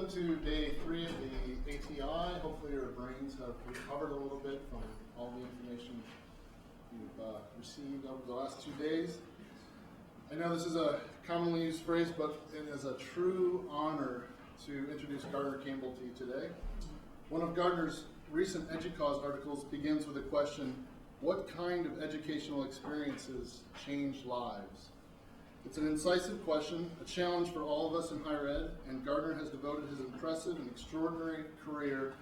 welcome to day 3 of the ATI. Hopefully your brains have recovered a little bit from all the information you've received over the last 2 days. I know this is a commonly used phrase, but it is a true honor to introduce Gardner Campbell to you today. One of Gardner's recent EDUCAUSE articles begins with a question: what kind of educational experiences change lives? It's an incisive question, a challenge for all of us in higher ed, and Gardner has devoted his impressive and extraordinary career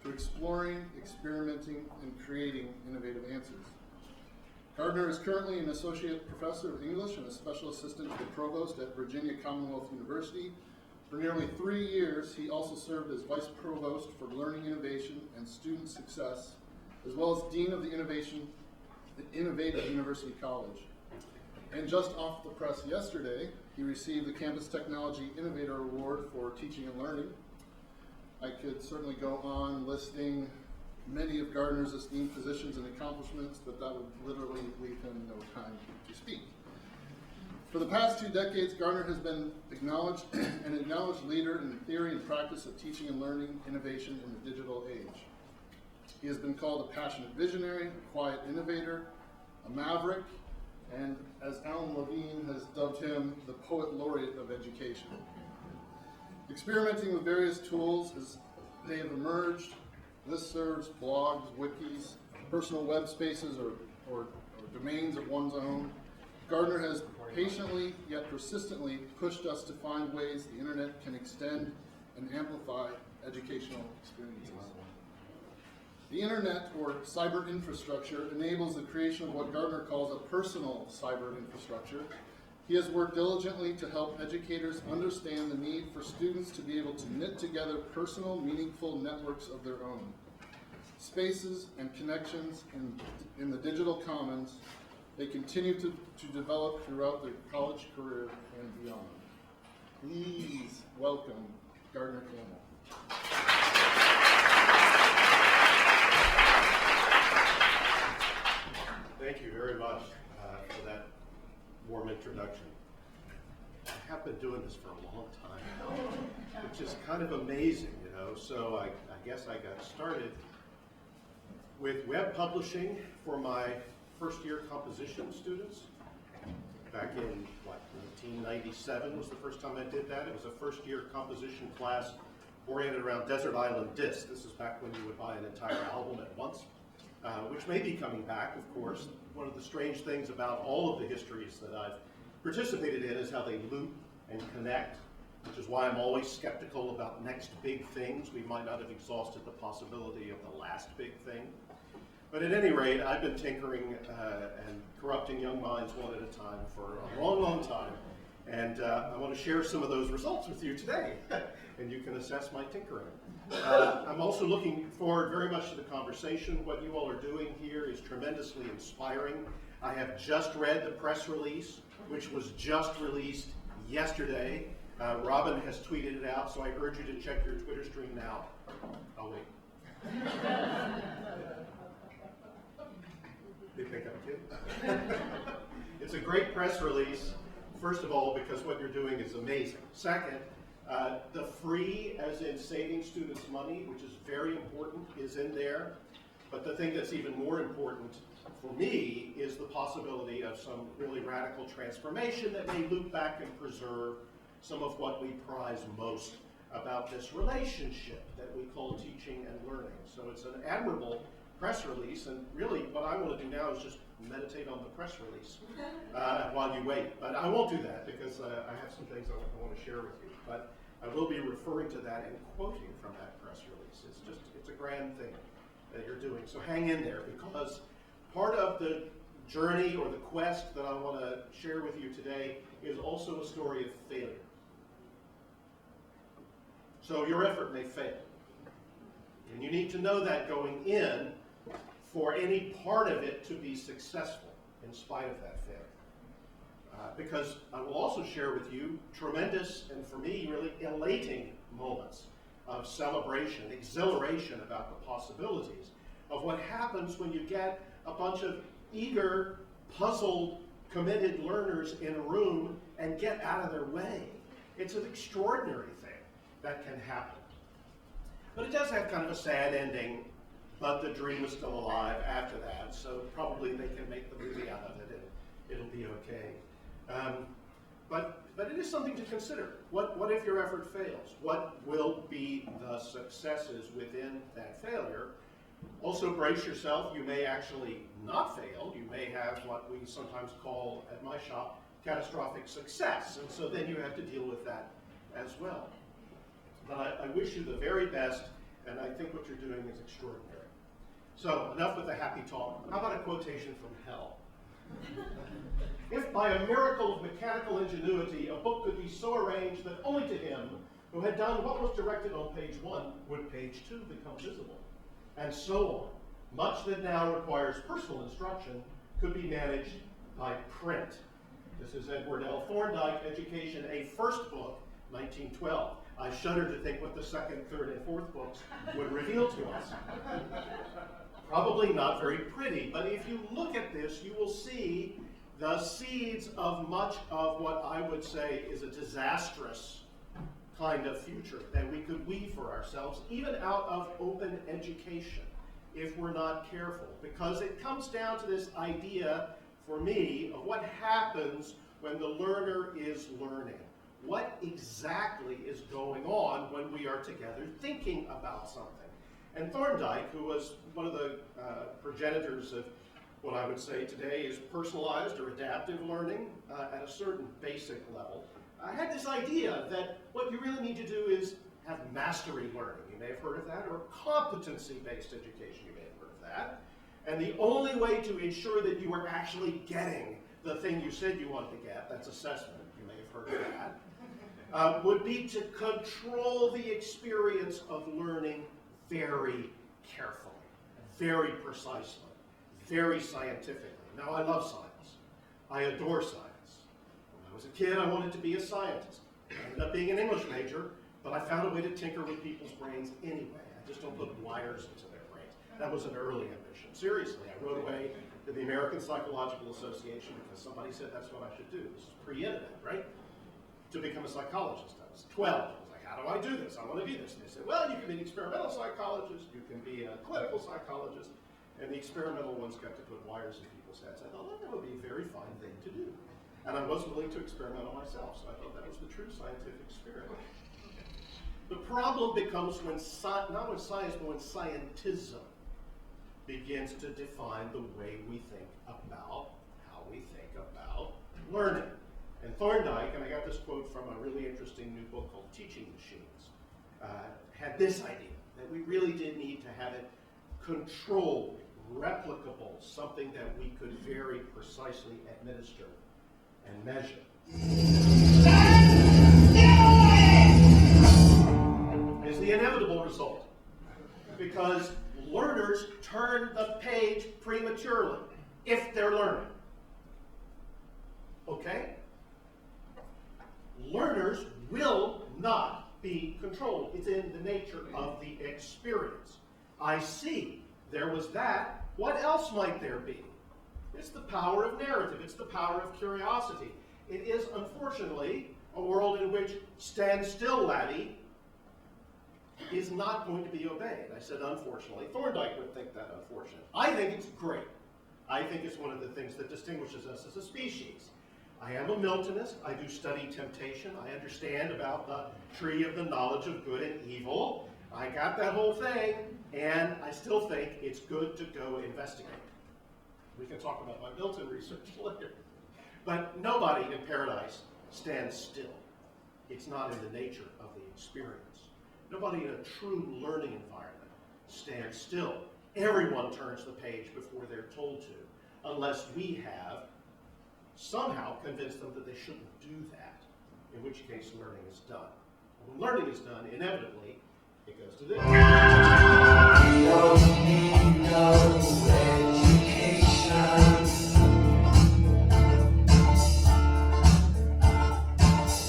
to exploring, experimenting, and creating innovative answers. Gardner is currently an associate professor of English and a special assistant to the provost at Virginia Commonwealth University. For nearly 3 years, he also served as vice provost for learning innovation and student success, as well as dean of the Innovative University College. And just off the press yesterday, he received the Campus Technology Innovator Award for teaching and learning. I could certainly go on listing many of Gardner's esteemed positions and accomplishments, but that would literally leave him no time to speak. For the past 2 decades, Gardner has been an acknowledged leader in the theory and practice of teaching and learning innovation in the digital age. He has been called a passionate visionary, a quiet innovator, a maverick, and as Alan Levine has dubbed him, the poet laureate of education. Experimenting with various tools as they have emerged, listservs, blogs, wikis, personal web spaces, or domains of one's own, Gardner has patiently yet persistently pushed us to find ways the internet can extend and amplify educational experiences. The internet, or cyber infrastructure, enables the creation of what Gardner calls a personal cyber infrastructure. He has worked diligently to help educators understand the need for students to be able to knit together personal, meaningful networks of their own. Spaces and connections in the digital commons, they continue to develop throughout their college career and beyond. Please welcome Gardner Campbell. Thank you very much for that warm introduction. I have been doing this for a long time, which is kind of amazing, you know. So I guess I got started with web publishing for my first-year composition students. Back in, 1997 was the first time I did that. It was a first-year composition class oriented around Desert Island Disc. This is back when you would buy an entire album at once. Which may be coming back, of course. One of the strange things about all of the histories that I've participated in is how they loop and connect, which is why I'm always skeptical about next big things. We might not have exhausted the possibility of the last big thing. But at any rate, I've been tinkering and corrupting young minds one at a time for a long, long time. And I want to share some of those results with you today, and you can assess my tinkering. I'm also looking forward very much to the conversation. What you all are doing here is tremendously inspiring. I have just read the press release, which was just released yesterday. Robin has tweeted it out, so I urge you to check your Twitter stream now. I'll wait. They think I'm kidding. It's a great press release, first of all, because what you're doing is amazing. Second, the free, as in saving students money, which is very important, is in there. But the thing that's even more important for me is the possibility of some really radical transformation that may loop back and preserve some of what we prize most about this relationship that we call teaching and learning. So it's an admirable press release, and really what I want to do now is just meditate on the press release while you wait. But I won't do that because I have some things I want to share with you. But I will be referring to that and quoting from that press release. It's a grand thing that you're doing. So hang in there, because part of the journey or the quest that I want to share with you today is also a story of failure. So your effort may fail. And you need to know that going in for any part of it to be successful in spite of that failure. Because I will also share with you tremendous, and for me, really elating moments of celebration, exhilaration about the possibilities of what happens when you get a bunch of eager, puzzled, committed learners in a room and get out of their way. It's an extraordinary thing. that can happen. But it does have kind of a sad ending, but the dream is still alive after that, so probably they can make the movie out of it and it'll be okay. But it is something to consider. What if your effort fails? What will be the successes within that failure? Also brace yourself, you may actually not fail. You may have what we sometimes call at my shop catastrophic success, and so then you have to deal with that as well. But I wish you the very best, and I think what you're doing is extraordinary. So enough with the happy talk. How about a quotation from hell? If by a miracle of mechanical ingenuity a book could be so arranged that only to him who had done what was directed on page 1 would page 2 become visible, and so on, much that now requires personal instruction could be managed by print. This is Edward L. Thorndike, Education, a First Book, 1912. I shudder to think what the second, third, and fourth books would reveal to us. Probably not very pretty, but if you look at this, you will see the seeds of much of what I would say is a disastrous kind of future that we could weave for ourselves, even out of open education, if we're not careful. Because it comes down to this idea, for me, of what happens when the learner is learning. What exactly is going on when we are together thinking about something? And Thorndike, who was one of the progenitors of what I would say today is personalized or adaptive learning at a certain basic level, had this idea that what you really need to do is have mastery learning. You may have heard of that, or competency-based education. You may have heard of that. And the only way to ensure that you are actually getting the thing you said you wanted to get, that's assessment, you may have heard of that, would be to control the experience of learning very carefully, very precisely, very scientifically. Now, I love science. I adore science. When I was a kid, I wanted to be a scientist. I ended up being an English major, but I found a way to tinker with people's brains anyway. I just don't put wires into their brains. That was an early ambition. Seriously, I wrote away to the American Psychological Association because somebody said that's what I should do. This is pre-internet, right? To become a psychologist. I was 12. I was like, how do I do this? I want to do this. And they said, well, you can be an experimental psychologist, you can be a clinical psychologist, and the experimental ones got to put wires in people's heads. I thought, well, that would be a very fine thing to do. And I was willing to experiment on myself, so I thought that was the true scientific spirit. The problem becomes when, not when science, but when scientism begins to define the way we think about how we think about learning. And Thorndike, and I got this quote from a really interesting new book called Teaching Machines, had this idea, that we really did need to have it controlled, replicable, something that we could very precisely administer and measure. Is the inevitable result. Because learners turn the page prematurely, if they're learning. Okay? Learners will not be controlled. It's in the nature of the experience. I see. There was that. What else might there be? It's the power of narrative. It's the power of curiosity. It is, unfortunately, a world in which stand still, laddie, is not going to be obeyed. I said unfortunately. Thorndike would think that unfortunate. I think it's great. I think it's one of the things that distinguishes us as a species. I am a Miltonist. I do study temptation. I understand about the tree of the knowledge of good and evil. I got that whole thing, and I still think it's good to go investigate. We can talk about my Milton research later. But nobody in paradise stands still. It's not in the nature of the experience. Nobody in a true learning environment stands still. Everyone turns the page before they're told to, unless we have somehow convinced them that they shouldn't do that, in which case learning is done. When learning is done, inevitably, it goes to this. We don't need no education.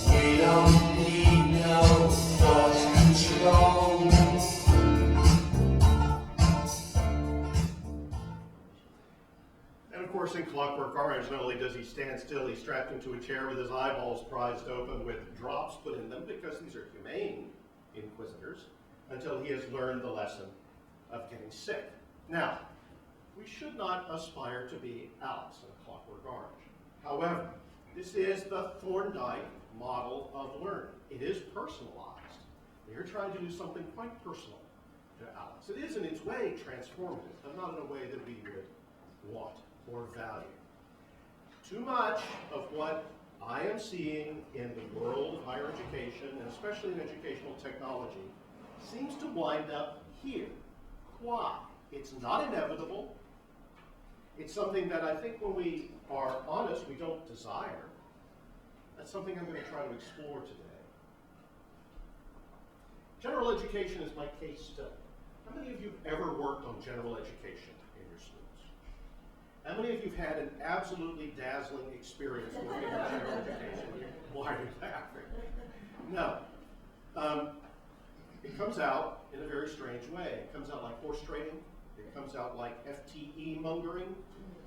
We don't need no thought control. And of course, in Clockwork Orange, not only does he stand still, he's strapped into a chair with his eyeballs prized open with drops put in them, because these are humane. inquisitors until he has learned the lesson of getting sick. Now, we should not aspire to be Alice in A Clockwork Orange. However, this is the Thorndike model of learning. It is personalized. We are trying to do something quite personal to Alex. It is in its way transformative, but not in a way that we would want or value. Too much of what I am seeing in the world of higher education, and especially in educational technology, seems to wind up here. Why? It's not inevitable. It's something that I think when we are honest, we don't desire. That's something I'm going to try to explore today. General education is my case study. How many of you have ever worked on general education in your schools? How many of you have had an absolutely dazzling experience working on general education? Why are you laughing? No. It comes out in a very strange way. It comes out like horse trading. It comes out like FTE mongering.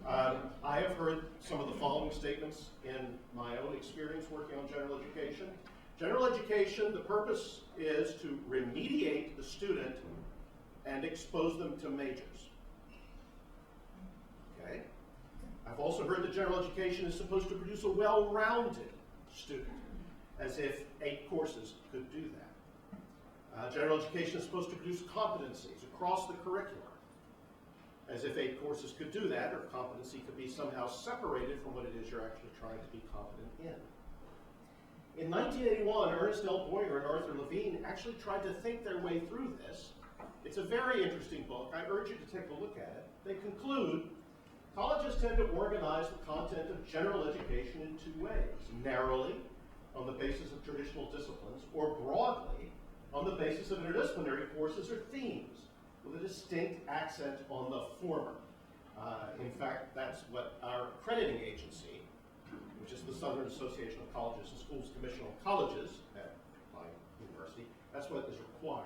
I have heard some of the following statements in my own experience working on general education. General education, the purpose is to remediate the student and expose them to majors. Okay? I've also heard that general education is supposed to produce a well-rounded student, as if 8 courses could do that. General education is supposed to produce competencies across the curriculum, as if 8 courses could do that, or competency could be somehow separated from what it is you're actually trying to be competent in. In 1981, Ernest L. Boyer and Arthur Levine actually tried to think their way through this. It's a very interesting book. I urge you to take a look at it. They conclude, colleges tend to organize the content of general education in 2 ways: narrowly, on the basis of traditional disciplines, or broadly, on the basis of interdisciplinary courses or themes, with a distinct accent on the former. In fact, that's what our accrediting agency, which is the Southern Association of Colleges and Schools Commission on Colleges at my university, that's what is required.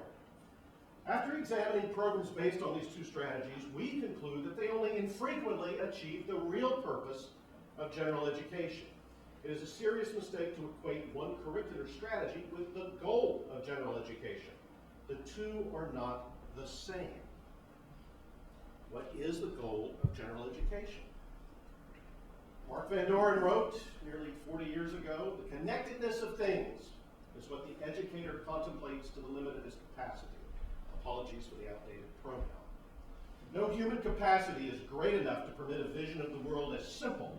After examining programs based on these 2 strategies, we conclude that they only infrequently achieve the real purpose of general education. It is a serious mistake to equate one curricular strategy with the goal of general education. The 2 are not the same. What is the goal of general education? Mark Van Doren wrote nearly 40 years ago, "The connectedness of things is what the educator contemplates to the limit of his capacity." Apologies for the outdated pronoun. No human capacity is great enough to permit a vision of the world as simple.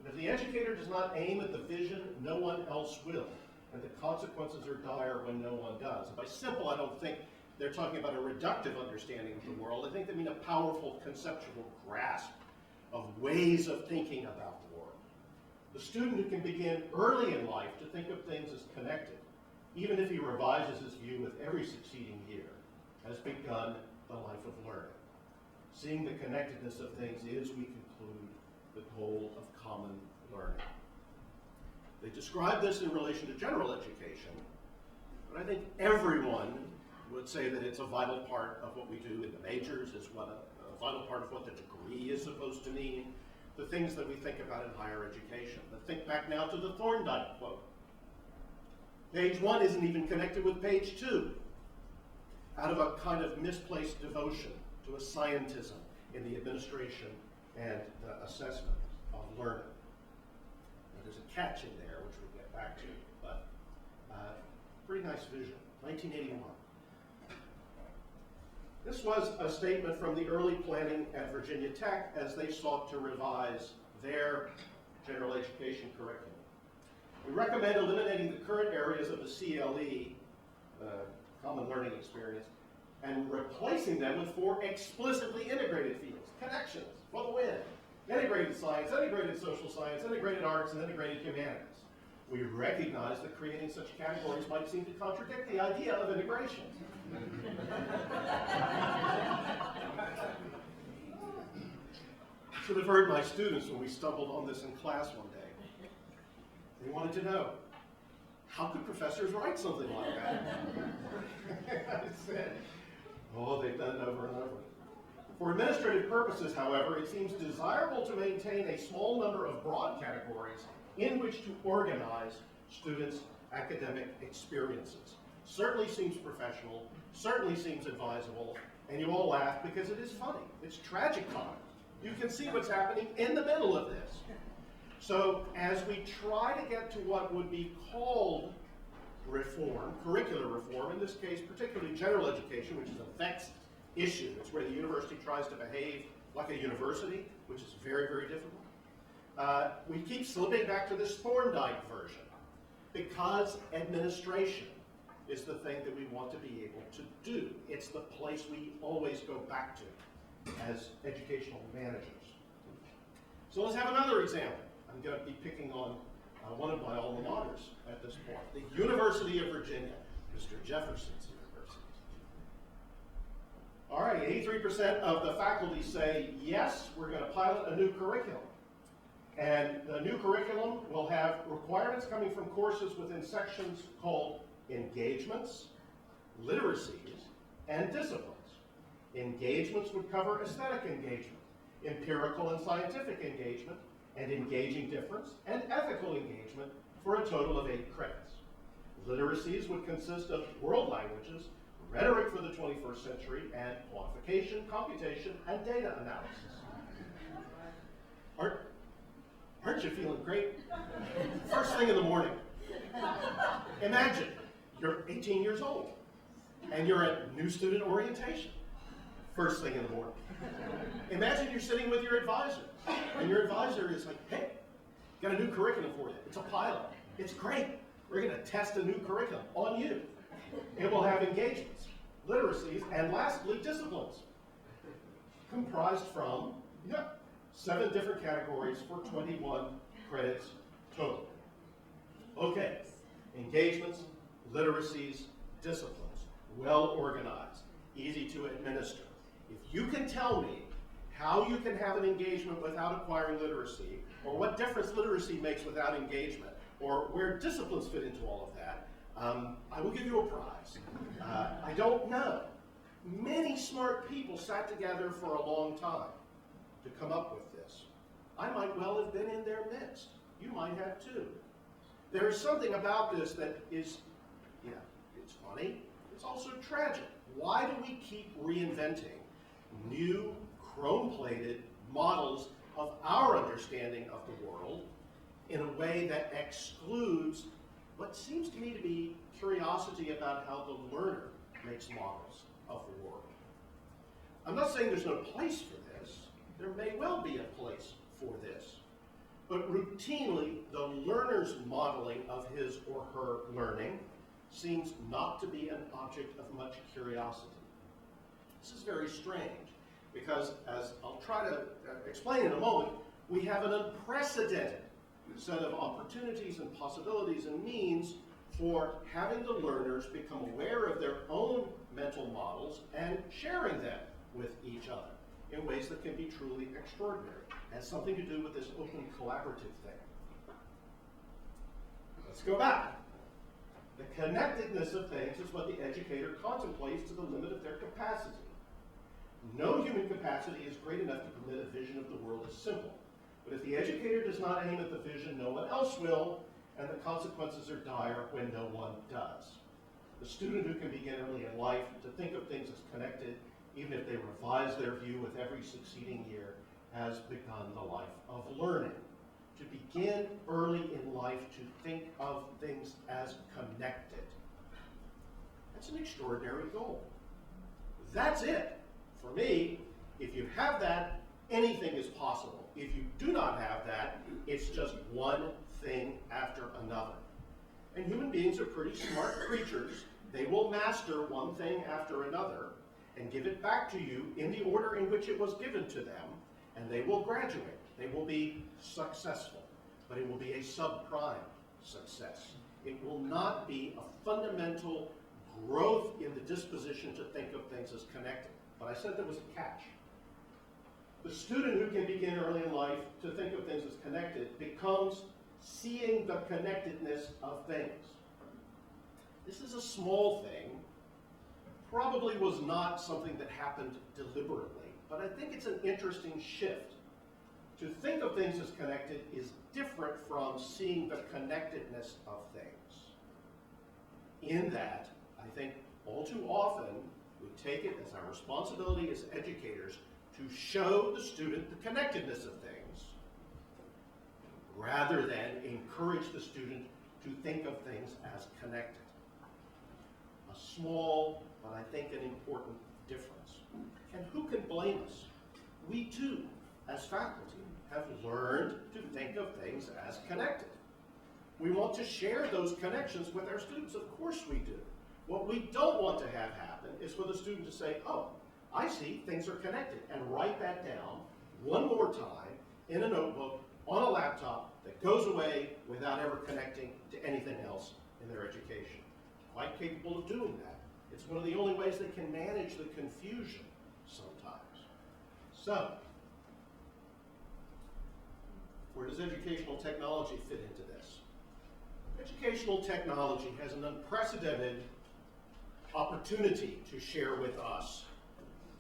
But if the educator does not aim at the vision, no one else will. And the consequences are dire when no one does. And by simple, I don't think they're talking about a reductive understanding of the world. I think they mean a powerful conceptual grasp of ways of thinking about the world. The student who can begin early in life to think of things as connected, even if he revises his view with every succeeding year, has begun the life of learning. Seeing the connectedness of things is, we conclude, the goal of common learning. They describe this in relation to general education, but I think everyone would say that it's a vital part of what we do in the majors, is what a vital part of what the degree is supposed to mean, the things that we think about in higher education. But think back now to the Thorndike quote. Page 1 isn't even connected with page 2, out of a kind of misplaced devotion to a scientism in the administration and the assessment of learning. Now, there's a catch in there, which we'll get back to, but pretty nice vision. 1981. This was a statement from the early planning at Virginia Tech as they sought to revise their general education curriculum. We recommend eliminating the current areas of the CLE, Common Learning Experience, and replacing them with 4 explicitly integrated fields: connections, for the win, integrated science, integrated social science, integrated arts, and integrated humanities. We recognize that creating such categories might seem to contradict the idea of integration. Should have heard my students when we stumbled on this in class one day. They wanted to know, how could professors write something like that? I said, oh, they've done it over and over. For administrative purposes, however, it seems desirable to maintain a small number of broad categories in which to organize students' academic experiences. certainly seems professional, certainly seems advisable, and you all laugh because it is funny. It's tragic time. You can see what's happening in the middle of this. So as we try to get to what would be called reform, curricular reform, in this case particularly general education, which is a vexed issue. It's where the university tries to behave like a university, which is very, very difficult. We keep slipping back to this Thorndike version because administration is the thing that we want to be able to do. It's the place we always go back to as educational managers. So let's have another example. I'm going to be picking on one of my alma maters at this point, the University of Virginia, Mr. Jefferson's University. All right, 83% of the faculty say, yes, we're going to pilot a new curriculum. And the new curriculum will have requirements coming from courses within sections called engagements, literacies, and disciplines. Engagements would cover aesthetic engagement, empirical and scientific engagement, and engaging difference, and ethical engagement for a total of 8 credits. Literacies would consist of world languages, rhetoric for the 21st century, and quantification, computation, and data analysis. Aren't you feeling great? First thing in the morning. Imagine you're 18 years old and you're at new student orientation. First thing in the morning. Imagine you're sitting with your advisor and your advisor is like, hey, got a new curriculum for you. It's a pilot. It's great. We're going to test a new curriculum on you. It will have engagements, literacies, and lastly, disciplines, comprised from 7 different categories for 21 credits total. Okay, engagements, literacies, disciplines, well organized, easy to administer. If you can tell me how you can have an engagement without acquiring literacy, or what difference literacy makes without engagement, or where disciplines fit into all of that, I will give you a prize. I don't know. Many smart people sat together for a long time to come up with this. I might well have been in their midst. You might have too. There is something about this that is, it's funny, it's also tragic. Why do we keep reinventing new chrome-plated models of our understanding of the world in a way that excludes what seems to me to be curiosity about how the learner makes models of the world? I'm not saying there's no place for this. There may well be a place for this. But routinely, the learner's modeling of his or her learning seems not to be an object of much curiosity. This is very strange because, as I'll try to explain in a moment, we have an unprecedented set of opportunities and possibilities and means for having the learners become aware of their own mental models and sharing them with each other in ways that can be truly extraordinary. It has something to do with this open collaborative thing. Let's go back. The connectedness of things is what the educator contemplates to the limit of their capacity. No human capacity is great enough to permit a vision of the world as simple. But if the educator does not aim at the vision, no one else will, and the consequences are dire when no one does. The student who can begin early in life to think of things as connected, even if they revise their view with every succeeding year, has begun the life of learning. To begin early in life to think of things as connected. That's an extraordinary goal. That's it. For me, if you have that, anything is possible. If you do not have that, it's just one thing after another. And human beings are pretty smart creatures. They will master one thing after another and give it back to you in the order in which it was given to them, and they will graduate. They will be successful, but it will be a subprime success. It will not be a fundamental growth in the disposition to think of things as connected. But I said there was a catch. The student who can begin early in life to think of things as connected becomes seeing the connectedness of things. This is a small thing, probably was not something that happened deliberately, but I think it's an interesting shift. To think of things as connected is different from seeing the connectedness of things. In that, I think all too often we take it as our responsibility as educators to show the student the connectedness of things, rather than encourage the student to think of things as connected. A small, but I think an important difference. And who can blame us? We too, as faculty, have learned to think of things as connected. We want to share those connections with our students. Of course we do. What we don't want to have happen is for the student to say, oh, I see things are connected, and write that down one more time in a notebook on a laptop that goes away without ever connecting to anything else in their education. Quite capable of doing that. It's one of the only ways they can manage the confusion sometimes. So, where does educational technology fit into this? Educational technology has an unprecedented opportunity to share with us,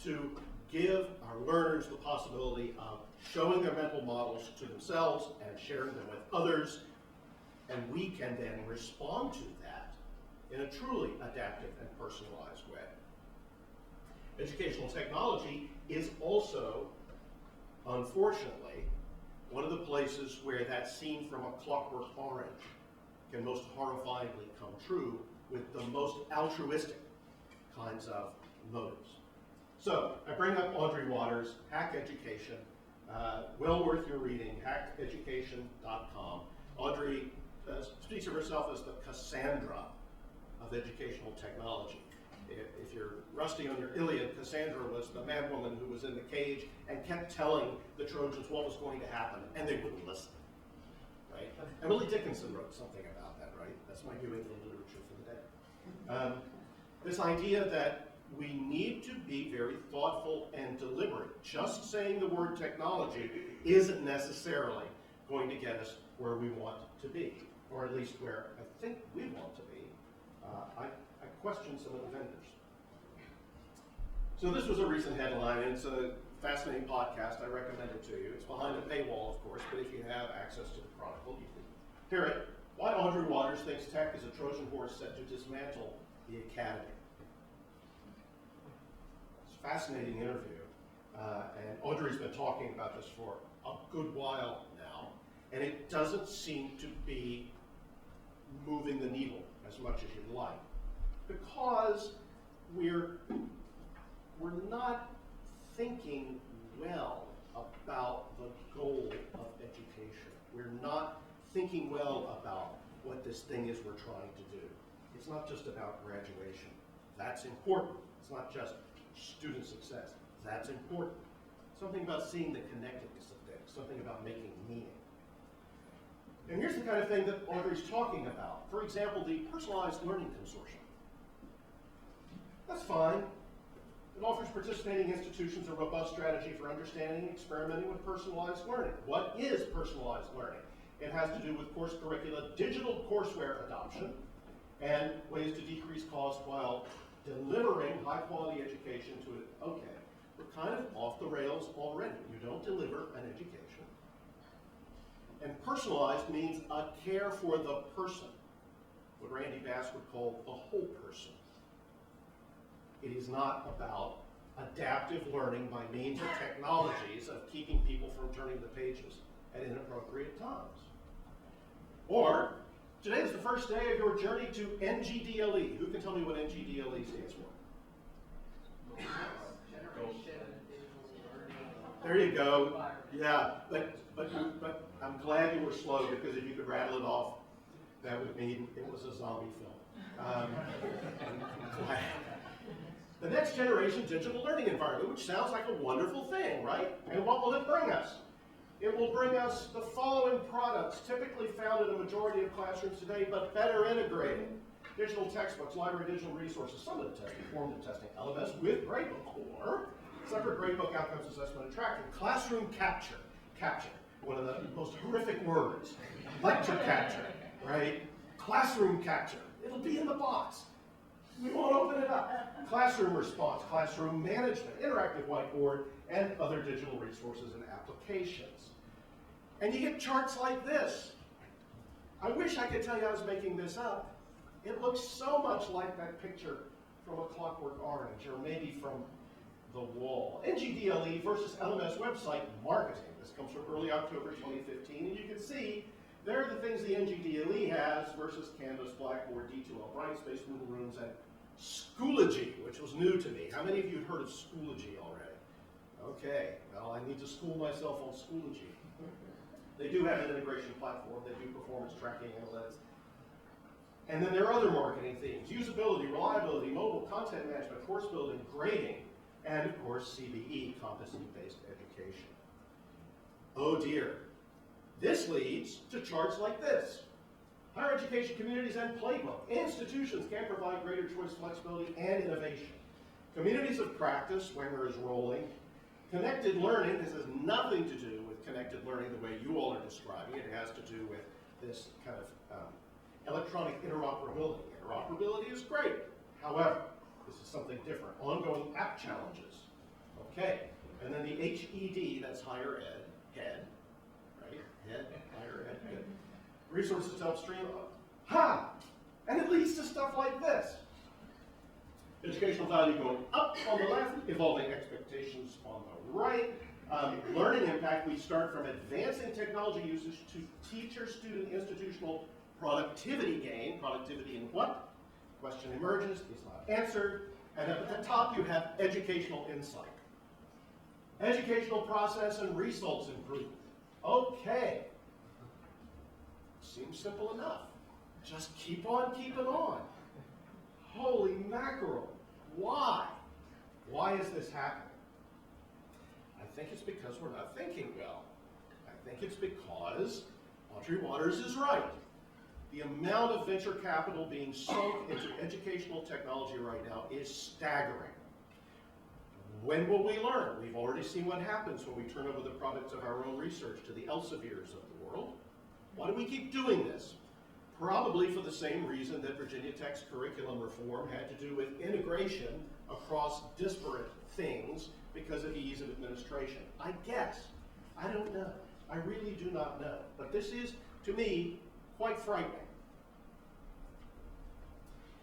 to give our learners the possibility of showing their mental models to themselves and sharing them with others, and we can then respond to that in a truly adaptive and personalized way. Educational technology is also, unfortunately, one of the places where that scene from A Clockwork Orange can most horrifyingly come true with the most altruistic kinds of motives. So, I bring up Audrey Waters, Hack Education, well worth your reading, hackeducation.com. Audrey speaks of herself as the Cassandra of educational technology. If you're rusty on your Iliad, Cassandra was the madwoman who was in the cage and kept telling the Trojans what was going to happen, and they wouldn't listen. Right? Emily Dickinson wrote something about that, right? That's my New England literature for the day. This idea that we need to be very thoughtful and deliberate. Just saying the word technology isn't necessarily going to get us where we want to be, or at least where I think we want to be. I question some of the vendors. So this was a recent headline, and it's a fascinating podcast. I recommend it to you. It's behind a paywall, of course, but if you have access to the Chronicle, you can hear it. Why Audrey Waters thinks tech is a Trojan horse set to dismantle the academy. It's a fascinating interview, and Audrey's been talking about this for a good while now, and it doesn't seem to be moving the needle as much as you'd like, because we're not thinking well about the goal of education. We're not thinking well about what this thing is we're trying to do. It's not just about graduation. That's important. It's not just student success. That's important. Something about seeing the connectedness of things, something about making meaning. And here's the kind of thing that Audrey's talking about. For example, the Personalized Learning Consortium. That's fine. It offers participating institutions a robust strategy for understanding and experimenting with personalized learning. What is personalized learning? It has to do with course curricula, digital courseware adoption, and ways to decrease cost while delivering high-quality education to it. Okay, we're kind of off the rails already. You don't deliver an education. And personalized means a care for the person, what Randy Bass would call the whole person. It is not about adaptive learning by means of technologies of keeping people from turning the pages at inappropriate times. Or, today is the first day of your journey to NGDLE. Who can tell me what NGDLE stands for? There you go. Yeah, but I'm glad you were slow, because if you could rattle it off, that would mean it was a zombie film. The next generation digital learning environment, which sounds like a wonderful thing, right? And what will it bring us? It will bring us the following products, typically found in a majority of classrooms today, but better integrated. Digital textbooks, library digital resources, summative testing, formative testing, LMS with gradebook, or separate gradebook outcomes assessment and tracking. Classroom capture, one of the most horrific words. Lecture capture, right? Classroom capture, it'll be in the box. We won't open it up. Classroom response, classroom management, interactive whiteboard, and other digital resources and applications. And you get charts like this. I wish I could tell you I was making this up. It looks looks so much like that picture from A Clockwork Orange, or maybe from The Wall. NGDLE versus LMS website marketing. This comes from early October 2015, and you can see there are the things the NGDLE has versus Canvas, Blackboard, D2L, Brightspace, Moodle Rooms, and Schoology, which was new to me. How many of you had heard of Schoology already? Okay, well, I need to school myself on Schoology. They do have an integration platform. They do performance tracking analytics. And then there are other marketing themes: usability, reliability, mobile, content management, course building, grading, and of course CBE, competency-based education. Oh dear. This leads to charts like this. Higher education communities and playbook. Institutions can provide greater choice, flexibility, and innovation. Communities of practice, Wenger is rolling. Connected learning, this has nothing to do with connected learning the way you all are describing it. It has to do with this kind of electronic interoperability. Interoperability is great. However, this is something different. Ongoing app challenges. Okay. And then the HED, that's higher ed, head, right? Head, higher ed, head. Resources to help stream up. Ha! And it leads to stuff like this. Educational value going up on the left, evolving expectations on the right. Learning impact, we start from advancing technology usage to teacher-student institutional productivity gain. Productivity in what? Question emerges, is not answered. And up at the top you have educational insight. Educational process and results improvement. Okay. Seems simple enough. Just keep on keeping on. Holy mackerel. Why? Why is this happening? I think it's because we're not thinking well. I think it's because Audrey Waters is right. The amount of venture capital being sunk into educational technology right now is staggering. When will we learn? We've already seen what happens when we turn over the products of our own research to the Elsevieres of the world. Why do we keep doing this? Probably for the same reason that Virginia Tech's curriculum reform had to do with integration across disparate things because of ease of administration. I guess. I don't know. I really do not know. But this is, to me, quite frightening.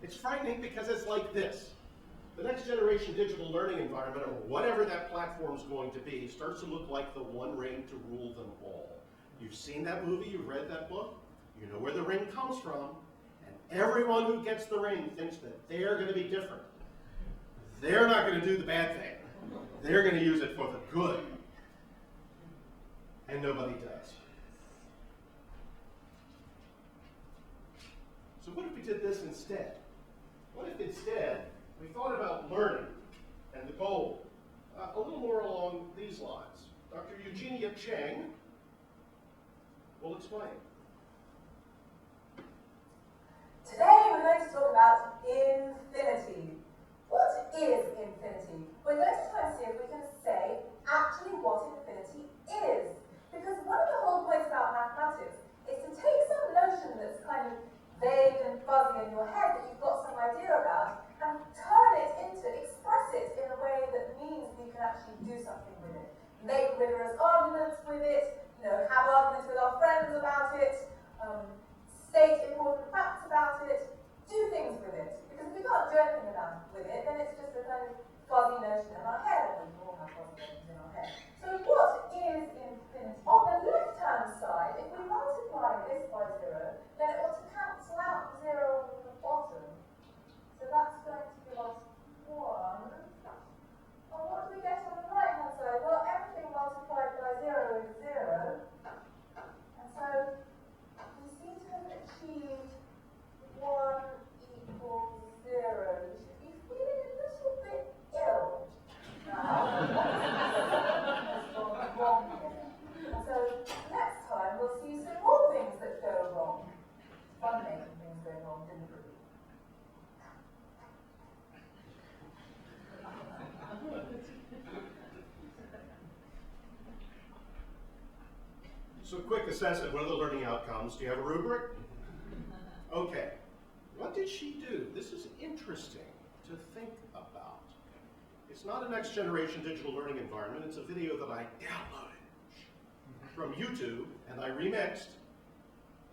It's frightening because it's like this. The next generation digital learning environment, or whatever that platform is going to be, starts to look like the One Ring to rule them all. You've seen that movie, you've read that book, you know where the ring comes from, and everyone who gets the ring thinks that they're going to be different. They're not going to do the bad thing. They're going to use it for the good. And nobody does. So what if we did this instead? What if instead we thought about learning and the goal a little more along these lines? Dr. Eugenia Cheng will explain. Today we're going to talk about infinity. What is infinity? We're going to try and see if we can say actually what infinity is. Because one of the whole points about mathematics is to take some notion that's kind of vague and fuzzy in your head that you've got some idea about and turn it into, express it in a way that means we can actually do something with it. Make rigorous arguments with it, have arguments with our friends about it, state important facts about it, do things with it. Because if we can't do anything with it, then it's just a kind of fuzzy notion in our head, and we all have fuzzy notions in our head. So what is infinity? On the left-hand side, if we multiply this by 0, then it ought to cancel out the 0 on the bottom. So that's going to give us 1. And what do we get on the right-hand side? Well, everything multiplied by 0 is 0. And so we seem to have achieved 1 equals 0. You should be feeling a little bit ill now. Wrong here. And so next time we'll see some more things that go wrong. Fun making things go wrong, didn't we? So quick assessment, what are the learning outcomes? Do you have a rubric? Okay. What did she do? This is interesting to think about. It's not a next generation digital learning environment. It's a video that I downloaded from YouTube and I remixed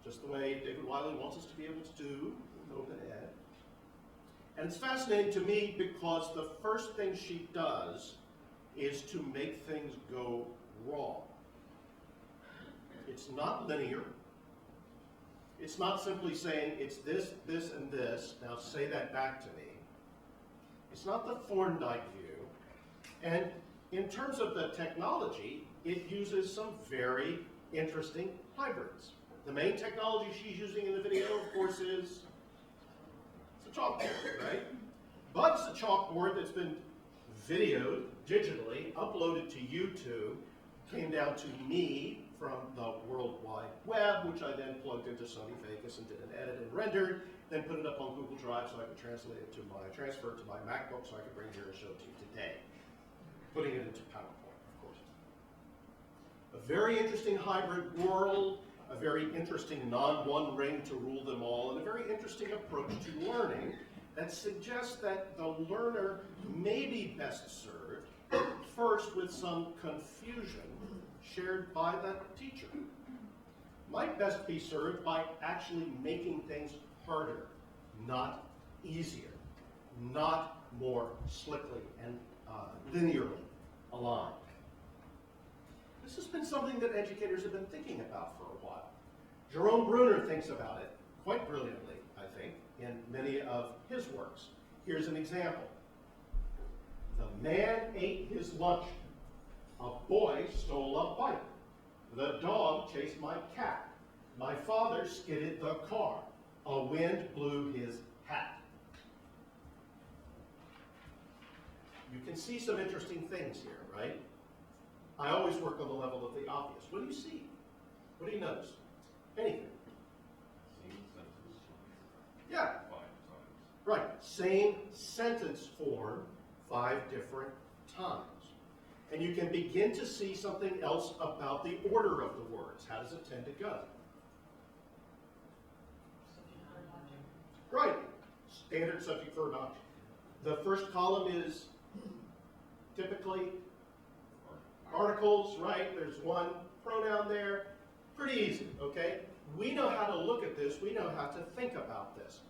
just the way David Wiley wants us to be able to do with Open Ed. And it's fascinating to me because the first thing she does is to make things go wrong. It's not linear. It's not simply saying, it's this, this, and this, now say that back to me. It's not the Thorndike view. And in terms of the technology, it uses some very interesting hybrids. The main technology she's using in the video, of course, is it's a chalkboard, right? But it's a chalkboard that's been videoed digitally, uploaded to YouTube, came down to me from the World Wide Web, which I then plugged into Sony Vegas and did an edit and rendered, then put it up on Google Drive so I could transfer it to my MacBook so I could bring here and show it to you today. Putting it into PowerPoint, of course. A very interesting hybrid world, a very interesting non-one ring to rule them all, and a very interesting approach to learning that suggests that the learner may be best served first with some confusion shared by the teacher. Might best be served by actually making things harder, not easier, not more slickly and linearly aligned. This has been something that educators have been thinking about for a while. Jerome Bruner thinks about it quite brilliantly, I think, in many of his works. Here's an example. The man ate his lunch. A boy stole a bite. The dog chased my cat. My father skidded the car. A wind blew his hat. You can see some interesting things here, right? I always work on the level of the obvious. What do you see? What do you notice? Anything? Same sentence. Yeah. 5 times. Right. Same sentence form 5 different times. And you can begin to see something else about the order of the words. How does it tend to go? Right. Standard subject verb object. The first column is typically articles, right? There's one pronoun there. Pretty easy, okay? We know how to look at this. We know how to think about this.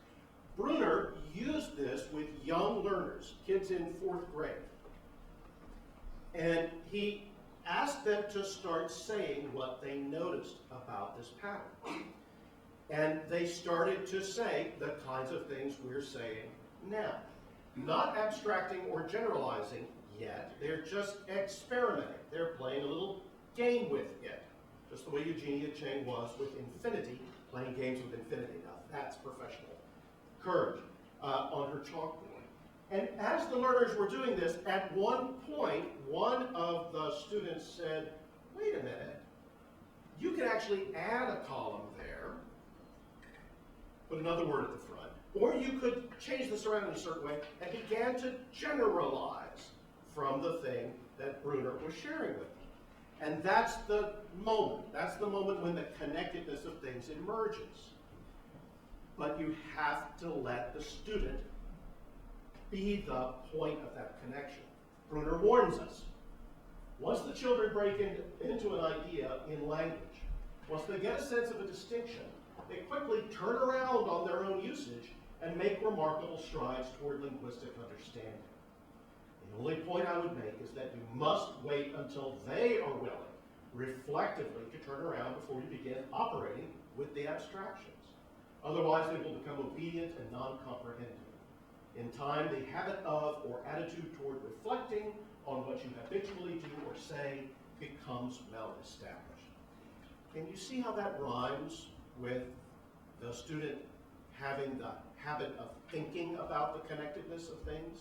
Bruner used this with young learners, kids in 4th grade. And he asked them to start saying what they noticed about this pattern. And they started to say the kinds of things we're saying now. Not abstracting or generalizing yet. They're just experimenting. They're playing a little game with it. Just the way Eugenia Chang was with infinity, playing games with infinity. Now, that's professional courage on her chalkboard. And as the learners were doing this, at one point, one of the students said, wait a minute, you can actually add a column there, put another word at the front, or you could change this around in a certain way, and began to generalize from the thing that Bruner was sharing with them. And that's the moment. That's the moment when the connectedness of things emerges. But you have to let the student be the point of that connection. Bruner warns us. Once the children break into an idea in language, once they get a sense of a distinction, they quickly turn around on their own usage and make remarkable strides toward linguistic understanding. The only point I would make is that you must wait until they are willing, reflectively, to turn around before you begin operating with the abstractions. Otherwise, they will become obedient and non-comprehending. In time, the habit of or attitude toward reflecting on what you habitually do or say becomes well established. Can you see how that rhymes with the student having the habit of thinking about the connectedness of things?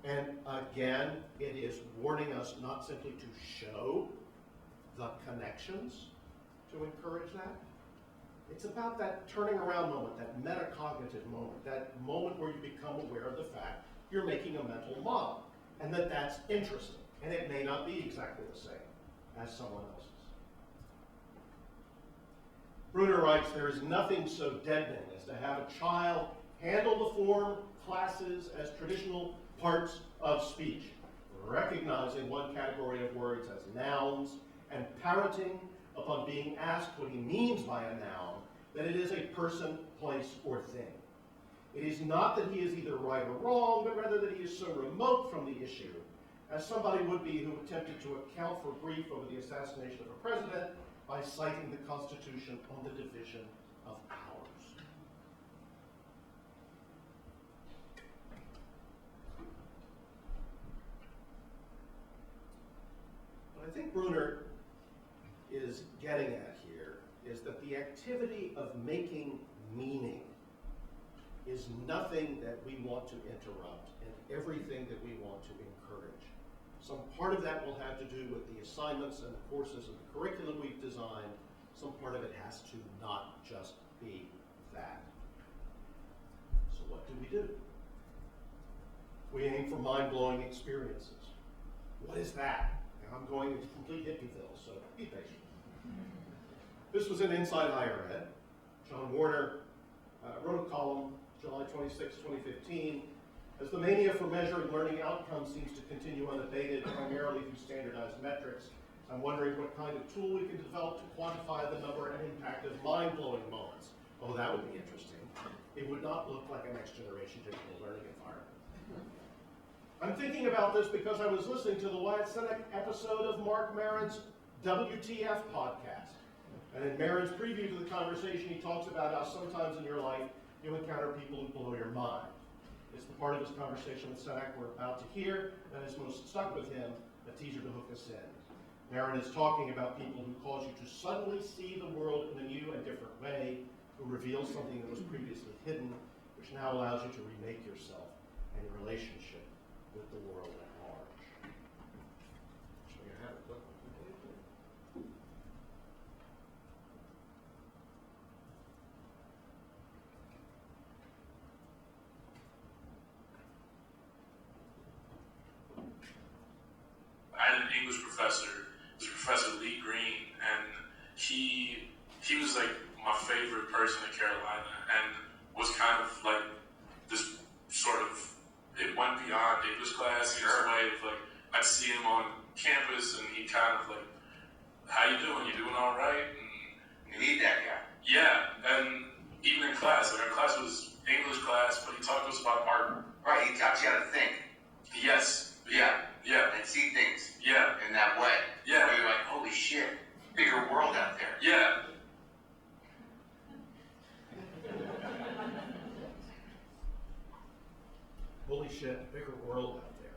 And again, it is warning us not simply to show the connections to encourage that. It's about that turning around moment, that metacognitive moment, that moment where you become aware of the fact you're making a mental model, and that that's interesting, and it may not be exactly the same as someone else's. Bruner writes, there is nothing so deadening as to have a child handle the form classes as traditional parts of speech, recognizing one category of words as nouns and parroting upon being asked what he means by a noun, that it is a person, place, or thing. It is not that he is either right or wrong, but rather that he is so remote from the issue, as somebody would be who attempted to account for grief over the assassination of a president by citing the Constitution on the division of powers. What I think Bruner is getting at here is that the activity of making meaning is nothing that we want to interrupt and everything that we want to encourage. Some part of that will have to do with the assignments and the courses and the curriculum we've designed. Some part of it has to not just be that. So what do? We aim for mind-blowing experiences. What is that? Now, I'm going into complete hippieville, so be patient. This was in Inside Higher Ed. John Warner wrote a column, July 26, 2015, as the mania for measuring learning outcomes seems to continue unabated, primarily through standardized metrics. I'm wondering what kind of tool we can develop to quantify the number and impact of mind-blowing moments. Oh, that would be interesting. It would not look like a next-generation digital learning environment. I'm thinking about this because I was listening to the Wyatt Cenac episode of Mark Maron's WTF podcast. And in Maron's preview to the conversation, he talks about how sometimes in your life you encounter people who blow your mind. It's the part of his conversation with Cenac we're about to hear that has most stuck with him, a teaser to hook us in. Maron is talking about people who cause you to suddenly see the world in a new and different way, who reveal something that was previously hidden, which now allows you to remake yourself and your relationship with the world at large. So you have it. Look. I had an English professor, it was Professor Lee Green, and he was like my favorite person in Carolina, and was kind of like this sort of, it went beyond English class. He was a way of like, I'd see him on campus and he kind of like, how you doing? You doing all right? And You need that guy. yeah, and even in class, like our class was English class, but he talked to us about art. Right, he taught you how to think. Yes, Yeah. yeah, And see things yeah, in that way. Yeah. Where you're like, holy shit, bigger world out there. yeah. Holy shit, bigger world out there.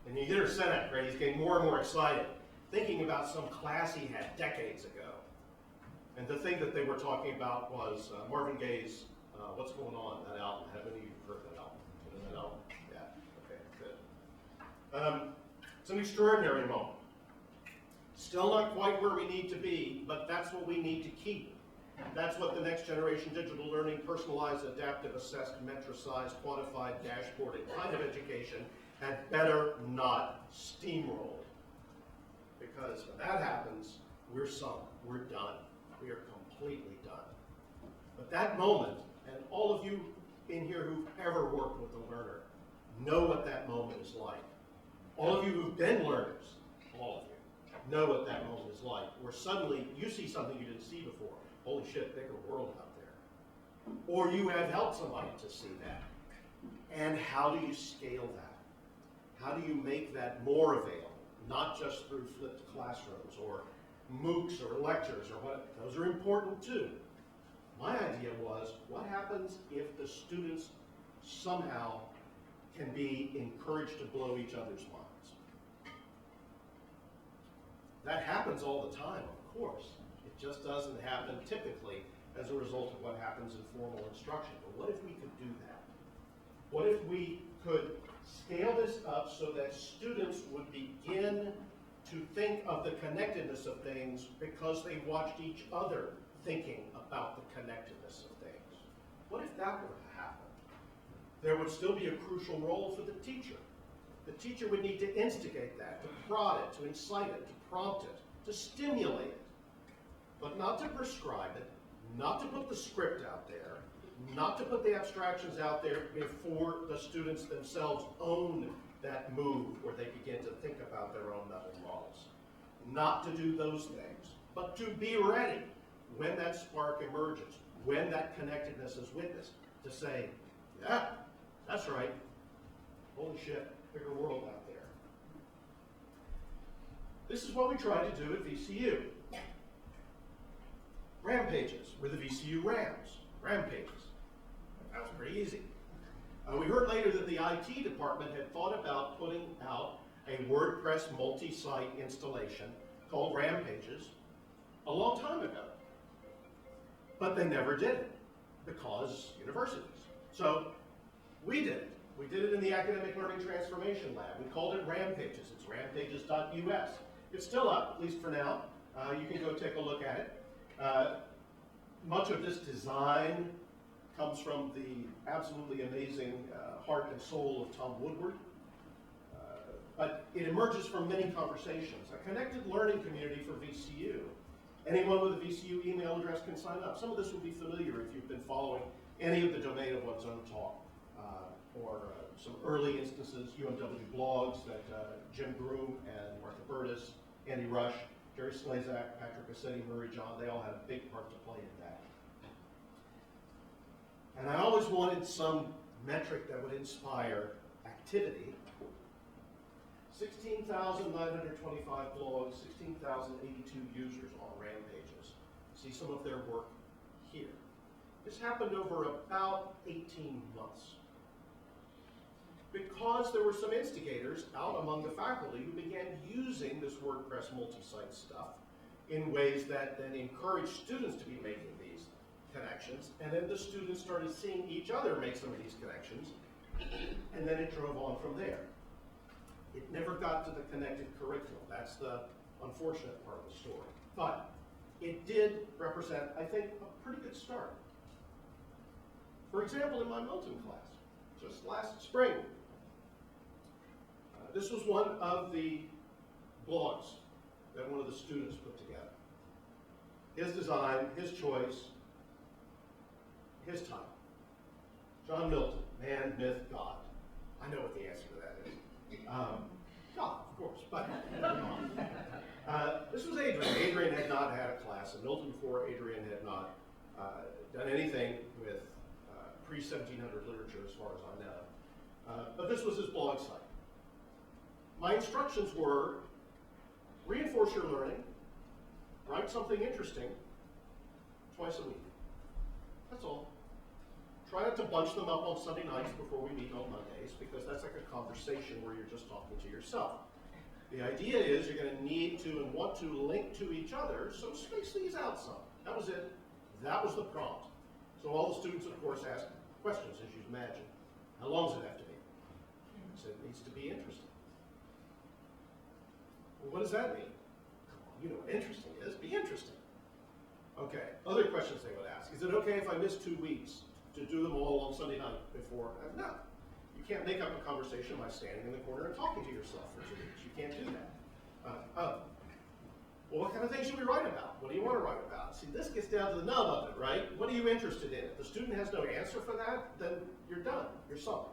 And you hear Cenac, right? He's getting more and more excited, thinking about some class he had decades ago. And the thing that they were talking about was Marvin Gaye's What's Going On, that album. Have any of you heard that album? You know that album? Yeah, okay, good. It's an extraordinary moment. Still not quite where we need to be, but that's what we need to keep. That's what the next generation digital learning, personalized, adaptive, assessed, metricized, quantified, dashboarded kind of education had better not steamroll. Because when that happens, we're sunk, we're done. We are completely done. But that moment, and all of you in here who've ever worked with a learner know what that moment is like. All of you who've been learners, all of you, know what that moment is like, where suddenly you see something you didn't see before. Holy shit, bigger world out there. Or you have helped somebody to see that. And how do you scale that? How do you make that more available? Not just through flipped classrooms or MOOCs or lectures or what, those are important too. My idea was, what happens if the students somehow can be encouraged to blow each other's minds? That happens all the time, of course. It just doesn't happen typically as a result of what happens in formal instruction. But what if we could do that? What if we could scale this up so that students would begin to think of the connectedness of things because they watched each other thinking about the connectedness of things? What if that were to happen? There would still be a crucial role for the teacher. The teacher would need to instigate that, to prod it, to incite it, to prompt it, to stimulate it, but not to prescribe it, not to put the script out there, not to put the abstractions out there before the students themselves own that move where they begin to think about their own mental models. Not to do those things, but to be ready when that spark emerges, when that connectedness is witnessed, to say, Yeah, that's right. Holy shit, bigger world out there. This is what we tried to do at VCU. Rampages were the VCU Rams. Rampages. That was pretty easy. We heard later that the IT department had thought about putting out a WordPress multi-site installation called Rampages a long time ago. But they never did it because universities. So we did it. We did it in the Academic Learning Transformation Lab. We called it Rampages. It's rampages.us. It's still up, at least for now. You can go take a look at it. Much of this design comes from the absolutely amazing heart and soul of Tom Woodward. But it emerges from many conversations. A connected learning community for VCU. Anyone with a VCU email address can sign up. Some of this will be familiar if you've been following any of the Domain of One's Own talk, or some early instances, UMW blogs that Jim Broom and Martha Burtis, Andy Rush, Jerry Slazak, Patrick Assetti, Murray John, they all had a big part to play in that. And I always wanted some metric that would inspire activity. 16,925 blogs, 16,082 users on Rampages. See some of their work here. This happened over about 18 months. Because there were some instigators out among the faculty who began using this WordPress multi-site stuff in ways that then encouraged students to be making these connections, and then the students started seeing each other make some of these connections, and then it drove on from there. It never got to the connected curriculum. That's the unfortunate part of the story. But it did represent, I think, a pretty good start. For example, in my Milton class, just last spring, this was one of the blogs that one of the students put together. His design, his choice, his title. John Milton, Man, Myth, God. I know what the answer to that is. God, of course, but this was Adrian. Adrian had not had a class in Milton before. Adrian had not done anything with pre-1700 literature as far as I know. But this was his blog site. My instructions were, reinforce your learning, write something interesting twice a week. That's all. Try not to bunch them up on Sunday nights before we meet on Mondays, because that's like a conversation where you're just talking to yourself. The idea is you're going to need to and want to link to each other, so space these out some. That was it. That was the prompt. So all the students, of course, asked questions, as you'd imagine. How long does it have to be? I said it needs to be interesting. Well, what does that mean? Come on, you know what interesting is. Be interesting. Okay, other questions they would ask. Is it okay if I miss 2 weeks to do them all on Sunday night before? No. You can't make up a conversation by standing in the corner and talking to yourself for 2 weeks. You can't do that. Well, what kind of things should we write about? What do you want to write about? See, this gets down to the nub of it, right? What are you interested in? If the student has no answer for that, then you're done. You're sunk.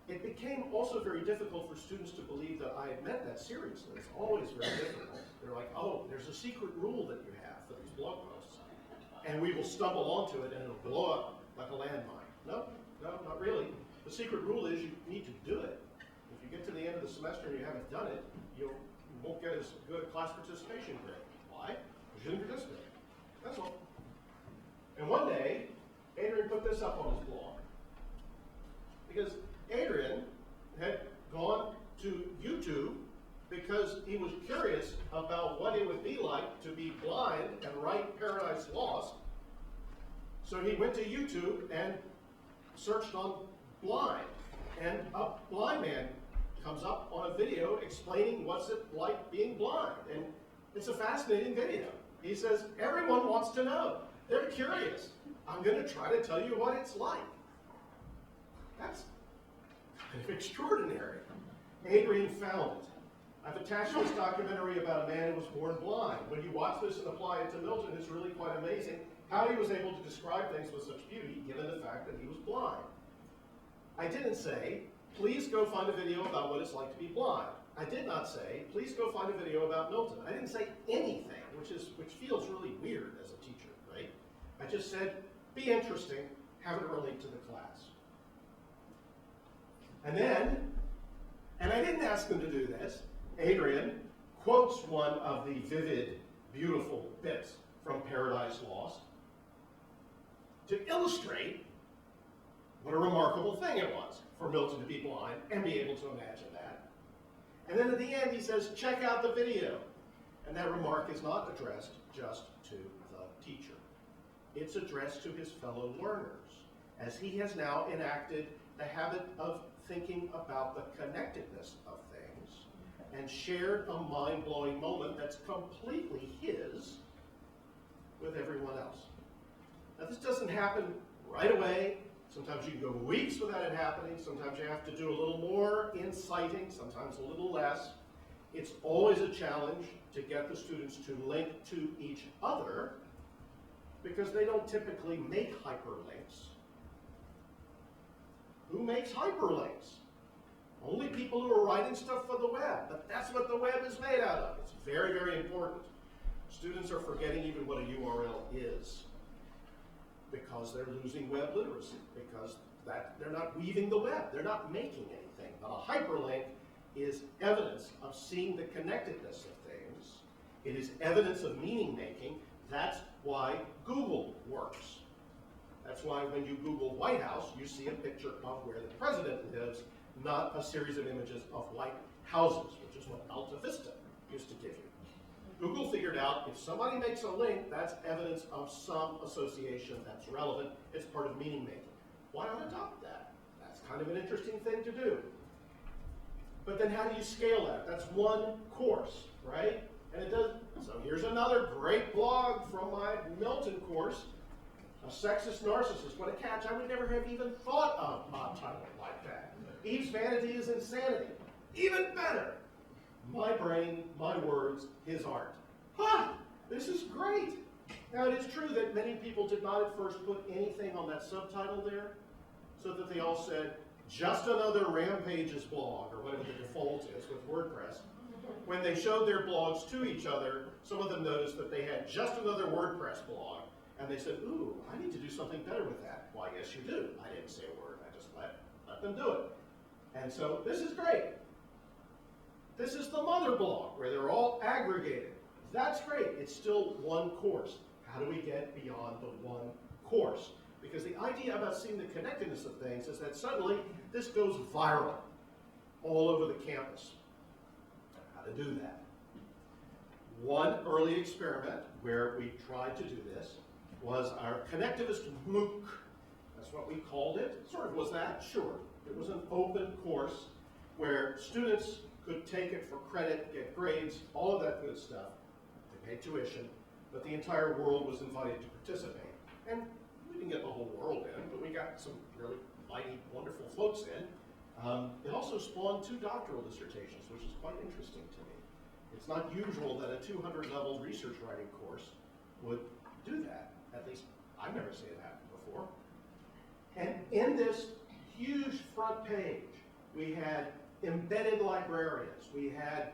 It became also very difficult for students to believe that I had meant that seriously. It's always very difficult. They're like, oh, there's a secret rule that you have for these blog posts, and we will stumble onto it and it'll blow up like a landmine. No, not really. The secret rule is you need to do it. If you get to the end of the semester and you haven't done it, you won't get as good a class participation grade. Why? Because you didn't participate. That's all. And one day, Adrian put this up on his blog. Because Adrian had gone to YouTube because he was curious about what it would be like to be blind and write Paradise Lost. So he went to YouTube and searched on blind, and a blind man comes up on a video explaining what's it like being blind, and it's a fascinating video. He says, everyone wants to know. They're curious. I'm going to try to tell you what it's like. That's kind of extraordinary. Adrian found it. I've attached this documentary about a man who was born blind. When you watch this and apply it to Milton, it's really quite amazing how he was able to describe things with such beauty, given the fact that he was blind. I didn't say, please go find a video about what it's like to be blind. I did not say, please go find a video about Milton. I didn't say anything, which feels really weird as a teacher, right? I just said, be interesting, have it relate to the class. And then, and I didn't ask them to do this, Adrian quotes one of the vivid, beautiful bits from Paradise Lost to illustrate what a remarkable thing it was for Milton to be blind and be able to imagine that. And then at the end he says, check out the video. And that remark is not addressed just to the teacher. It's addressed to his fellow learners, as he has now enacted the habit of thinking about the connectedness of things and shared a mind-blowing moment that's completely his with everyone else. Now this doesn't happen right away. Sometimes you can go weeks without it happening. Sometimes you have to do a little more inciting, sometimes a little less. It's always a challenge to get the students to link to each other because they don't typically make hyperlinks. Who makes hyperlinks? Only people who are writing stuff for the web, but that's what the web is made out of. It's very, very important. Students are forgetting even what a URL is because they're losing web literacy, because they're not weaving the web, they're not making anything. But a hyperlink is evidence of seeing the connectedness of things. It is evidence of meaning making. That's why Google works. That's why when you Google White House, you see a picture of where the president lives, not a series of images of white houses, which is what Alta Vista used to give you. Google figured out if somebody makes a link, that's evidence of some association that's relevant. It's part of meaning making. Why not adopt that? That's kind of an interesting thing to do. But then how do you scale that? That's one course, right? And it does. So here's another great blog from my Milton course. A sexist narcissist, what a catch. I would never have even thought of a title like that. Eve's vanity is insanity. Even better. My brain, my words, his art. Ha! This is great. Now it is true that many people did not at first put anything on that subtitle there, so that they all said, just another Rampage's blog, or whatever the default is with WordPress. When they showed their blogs to each other, some of them noticed that they had just another WordPress blog, and they said, ooh, I need to do something better with that. Why, yes you do. I didn't say a word, I just let them do it. And so this is great. This is the mother blog, where they're all aggregated. That's great, it's still one course. How do we get beyond the one course? Because the idea about seeing the connectedness of things is that suddenly this goes viral all over the campus. How to do that? One early experiment where we tried to do this was our connectivist MOOC. That's what we called it. Sort of was that, sure. It was an open course where students could take it for credit, get grades, all of that good stuff. They paid tuition, but the entire world was invited to participate. And we didn't get the whole world in, but we got some really mighty, wonderful folks in. It also spawned 2 doctoral dissertations, which is quite interesting to me. It's not usual that a 200-level research writing course would do that. At least I've never seen it happen before. And in this huge front page, we had embedded librarians. We had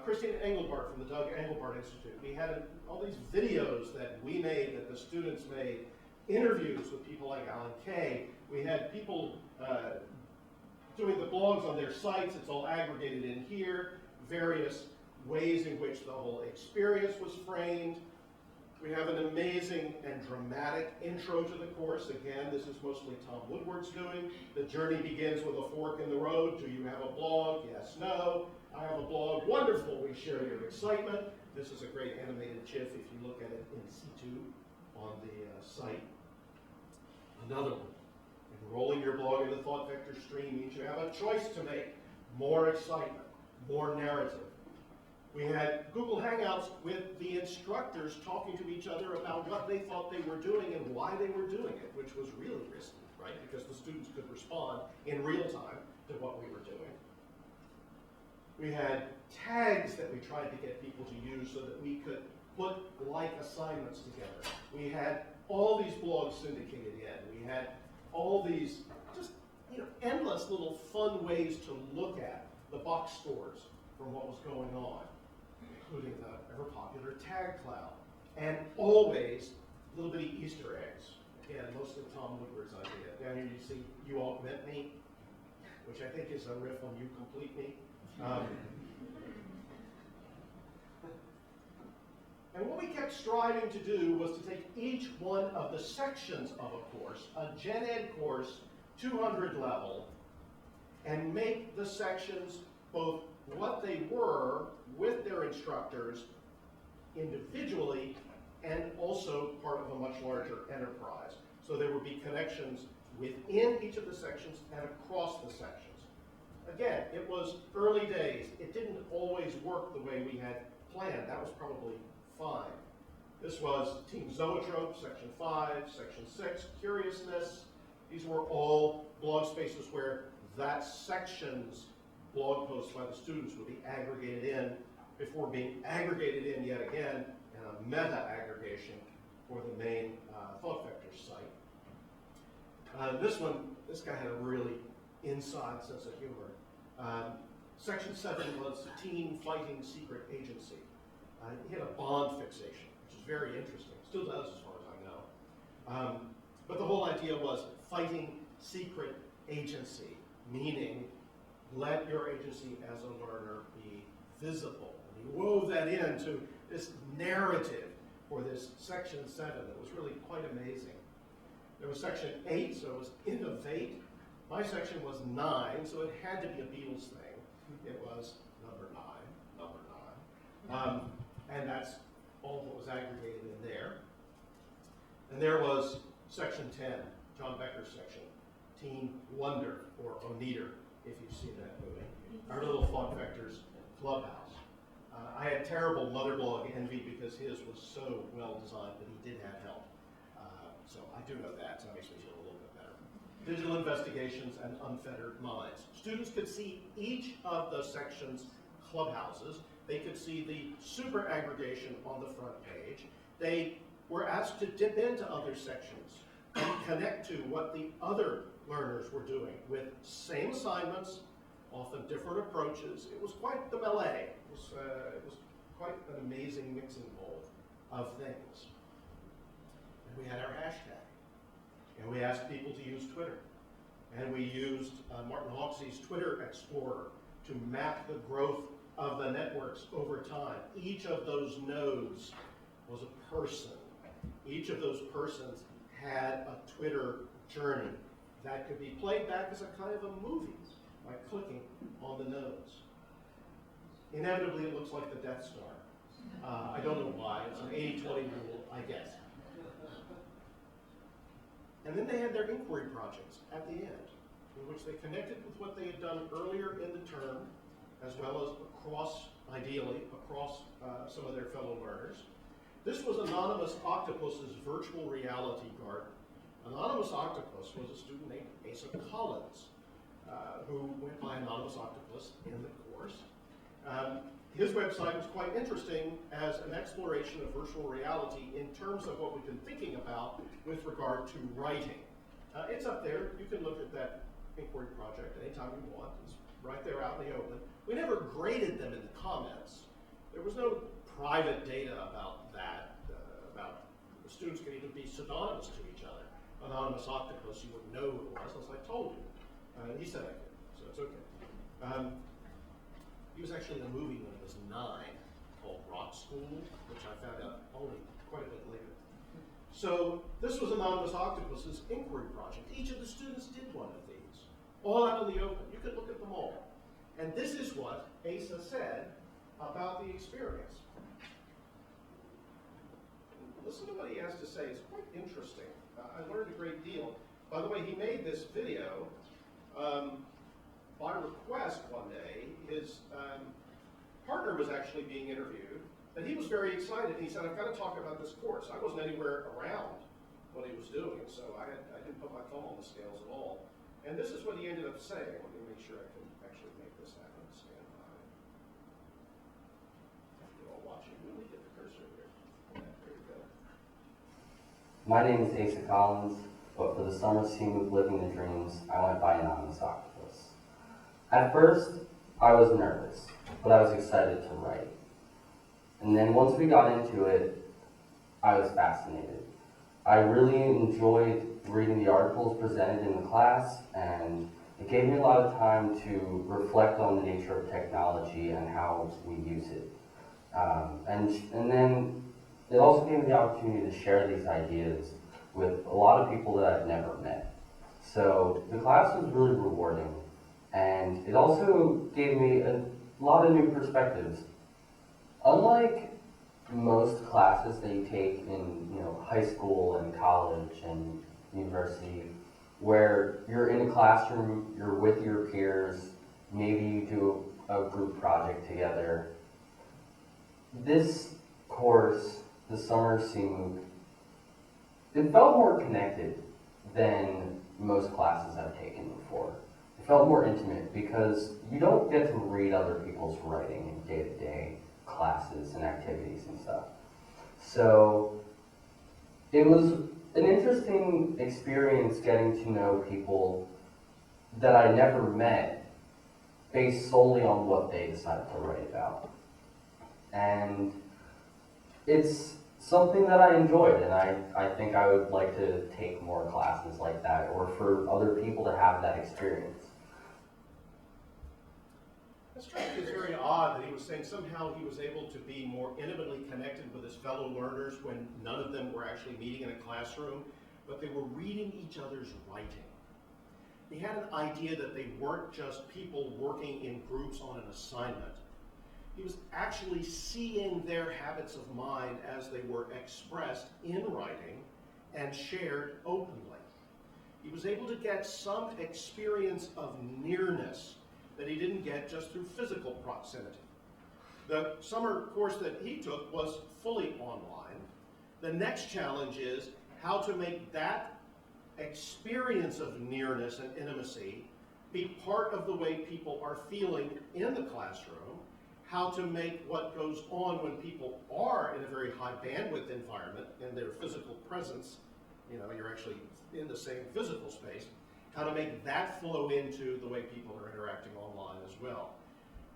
Christine Engelbart from the Doug Engelbart Institute. We had all these videos that we made, that the students made, interviews with people like Alan Kay. We had people doing the blogs on their sites. It's all aggregated in here. Various ways in which the whole experience was framed. We have an amazing and dramatic intro to the course. Again, this is mostly Tom Woodward's doing. The journey begins with a fork in the road. Do you have a blog? Yes, no. I have a blog. Wonderful. We share your excitement. This is a great animated GIF if you look at it in situ on the site. Another one. Enrolling your blog in the thought vector stream means you have a choice to make. More excitement, more narrative. We had Google Hangouts with the instructors talking to each other about what they thought they were doing and why they were doing it, which was really risky, right? Because the students could respond in real time to what we were doing. We had tags that we tried to get people to use so that we could put like assignments together. We had all these blogs syndicated in. We had all these just endless little fun ways to look at the box scores from what was going on, including the ever popular tag cloud, and always little bitty Easter eggs. Again, mostly Tom Woodward's idea. Down here you see "You All Met Me," which I think is a riff on You Complete Me. And what we kept striving to do was to take each one of the sections of a course, a gen ed course, 200 level, and make the sections both what they were with their instructors individually and also part of a much larger enterprise. So there would be connections within each of the sections and across the sections. Again, it was early days. It didn't always work the way we had planned. That was probably fine. This was Team Zoetrope, Section 5, Section 6, Curiousness. These were all blog spaces where that section's blog posts by the students would be aggregated in before being aggregated in yet again in a meta aggregation for the main Thought Vector site. This guy had a really inside sense of humor. Section 7 was Teen Fighting Secret Agency. He had a bond fixation, which is very interesting. Still does, as far as I know. But the whole idea was fighting secret agency, meaning let your agency as a learner be visible. And he wove that into this narrative for this Section 7 that was really quite amazing. There was Section 8, so it was Innovate. My section was 9, so it had to be a Beatles thing. It was number 9. And that's all that was aggregated in there. And there was Section 10, John Becker's section, Teen Wonder, or Oneater, if you've seen that movie. Our little Thought Vectors clubhouse. I had terrible Motherblog envy because his was so well designed, but he did have help. So I do know that, so that makes me feel a little bit better. Digital Investigations and Unfettered Minds. Students could see each of the section's clubhouses. They could see the super aggregation on the front page. They were asked to dip into other sections and connect to what the other learners were doing with same assignments, often different approaches. It was quite the melee. It was quite an amazing mixing bowl of things. And we had our hashtag. And we asked people to use Twitter. And we used Martin Hawksey's Twitter Explorer to map the growth of the networks over time. Each of those nodes was a person. Each of those persons had a Twitter journey that could be played back as a kind of a movie by clicking on the nodes. Inevitably, it looks like the Death Star. I don't know why. It's an 80-20 rule, I guess. And then they had their inquiry projects at the end, in which they connected with what they had done earlier in the term, as well as ideally, across some of their fellow learners. This was Anonymous Octopus's virtual reality garden. Anonymous Octopus was a student named Asa Collins, who went by Anonymous Octopus in the course. His website was quite interesting as an exploration of virtual reality in terms of what we've been thinking about with regard to writing. It's up there. You can look at that inquiry project anytime you want. It's right there out in the open. We never graded them in the comments. There was no private data about that, about the students could even be pseudonymous to each other. Anonymous Octopus, you wouldn't know who it was unless I told you. He said I could, so it's okay. He was actually in a movie when he was 9 called Rock School, which I found out only quite a bit later. So this was Anonymous Octopus's inquiry project. Each of the students did one of these, all out in the open. You could look at them all. And this is what Asa said about the experience. Listen to what he has to say. It's quite interesting. I learned a great deal. By the way, he made this video by request one day. His partner was actually being interviewed, and he was very excited. He said, I've got to talk about this course. I wasn't anywhere around what he was doing, so I didn't put my thumb on the scales at all. And this is what he ended up saying. Let me make sure I can actually make this happen. Stand by. You're all watching. Let me get the cursor here. Yeah, there you go. My name is Asa Collins, but for the summer scene with Living the Dreams, I went by Anonymous Octopus. At first, I was nervous, but I was excited to write. And then once we got into it, I was fascinated. I really enjoyed reading the articles presented in the class, and it gave me a lot of time to reflect on the nature of technology and how we use it. And then it also gave me the opportunity to share these ideas with a lot of people that I've never met. So the class was really rewarding, and it also gave me a lot of new perspectives. Unlike most classes that you take in high school and college and university, where you're in a classroom, you're with your peers, maybe you do a group project together. This course, the summer SEMOOC, it felt more connected than most classes I've taken before. It felt more intimate because you don't get to read other people's writing in day-to-day classes and activities and stuff. So it was an interesting experience getting to know people that I never met based solely on what they decided to write about. And it's something that I enjoyed, and I think I would like to take more classes like that, or for other people to have that experience. It struck me as very odd that he was saying somehow he was able to be more intimately connected with his fellow learners when none of them were actually meeting in a classroom, but they were reading each other's writing. He had an idea that they weren't just people working in groups on an assignment. He was actually seeing their habits of mind as they were expressed in writing and shared openly. He was able to get some experience of nearness that he didn't get just through physical proximity. The summer course that he took was fully online. The next challenge is how to make that experience of nearness and intimacy be part of the way people are feeling in the classroom, how to make what goes on when people are in a very high bandwidth environment and their physical presence, you're actually in the same physical space, how to make that flow into the way people are interacting online as well.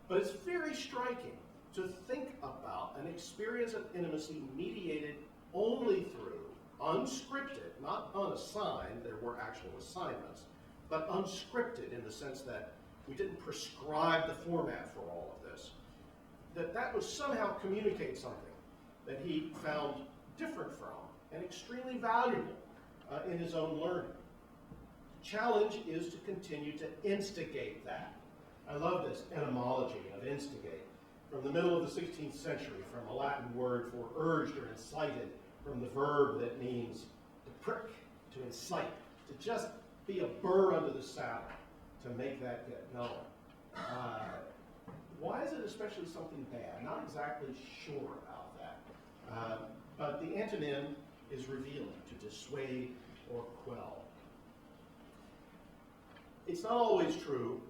But it's very striking to think about an experience of intimacy mediated only through unscripted, not unassigned, there were actual assignments, but unscripted in the sense that we didn't prescribe the format for all of this. That would somehow communicate something that he found different from and extremely valuable in his own learning. Challenge is to continue to instigate that. I love this etymology of instigate. From the middle of the 16th century, from a Latin word for urged or incited, from the verb that means to prick, to incite, to just be a burr under the saddle, to make that get going. Why is it especially something bad? Not exactly sure about that. But the antonym is revealing, to dissuade or quell. It's not always true,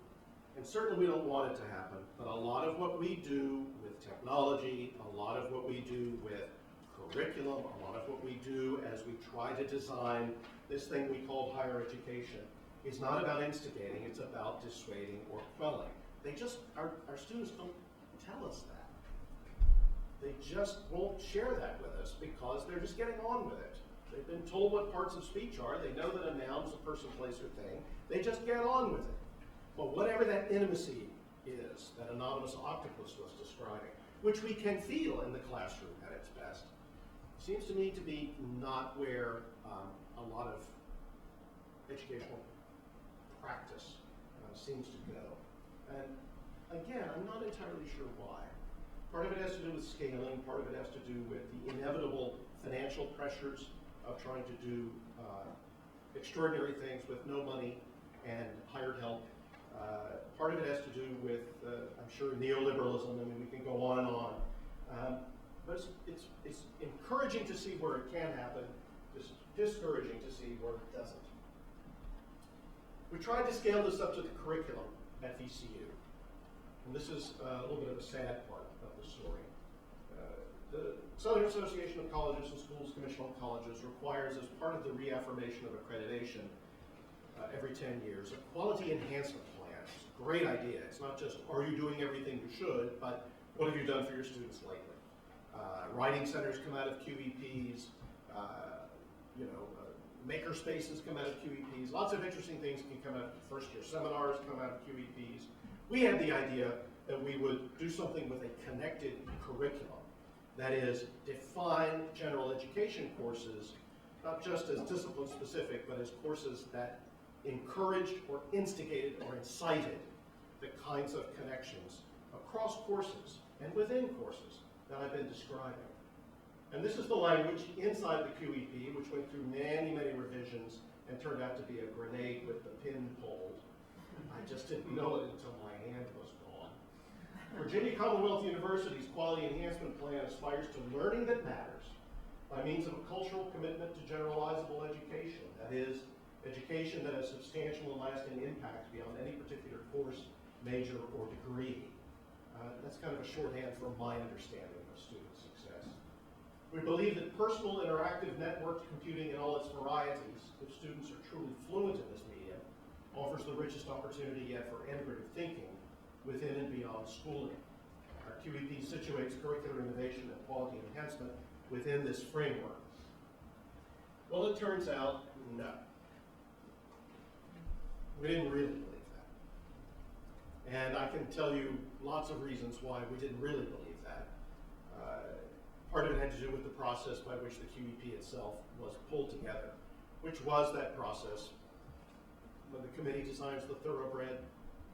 and certainly we don't want it to happen, but a lot of what we do with technology, a lot of what we do with curriculum, a lot of what we do as we try to design this thing we call higher education is not about instigating, it's about dissuading or quelling. Our students don't tell us that. They just won't share that with us because they're just getting on with it. They've been told what parts of speech are. They know that a noun is a person, place, or thing. They just get on with it. But whatever that intimacy is that Anonymous Octopus was describing, which we can feel in the classroom at its best, seems to me to be not where a lot of educational practice seems to go. And again, I'm not entirely sure why. Part of it has to do with scaling, part of it has to do with the inevitable financial pressures of trying to do extraordinary things with no money and hired help. Part of it has to do with, I'm sure, neoliberalism. I mean, we can go on and on. But it's encouraging to see where it can happen, it's discouraging to see where it doesn't. We tried to scale this up to the curriculum at VCU. And this is a little bit of a sad part of the story. The Southern Association of Colleges and Schools Commission on Colleges requires, as part of the reaffirmation of accreditation every 10 years, a quality enhancement plan. It's a great idea. It's not just, are you doing everything you should, but what have you done for your students lately? Writing centers come out of QEPs, maker spaces come out of QEPs. Lots of interesting things can come out of first year seminars, come out of QEPs. We had the idea that we would do something with a connected curriculum. That is, define general education courses, not just as discipline specific, but as courses that encouraged or instigated or incited the kinds of connections across courses and within courses that I've been describing. And this is the language inside the QEP, which went through many, many revisions and turned out to be a grenade with the pin pulled. I just didn't know it until my hand was gone. Virginia Commonwealth University's Quality Enhancement Plan aspires to learning that matters by means of a cultural commitment to generalizable education. That is, education that has substantial and lasting impact beyond any particular course, major, or degree. That's kind of a shorthand for my understanding of student success. We believe that personal interactive networked computing in all its varieties, if students are truly fluent in this medium, offers the richest opportunity yet for integrative thinking within and beyond schooling. Our QEP situates curricular innovation and quality enhancement within this framework. Well, it turns out, no. We didn't really believe that. And I can tell you lots of reasons why we didn't really believe that. Part of it had to do with the process by which the QEP itself was pulled together, which was that process when the committee designs the thoroughbred,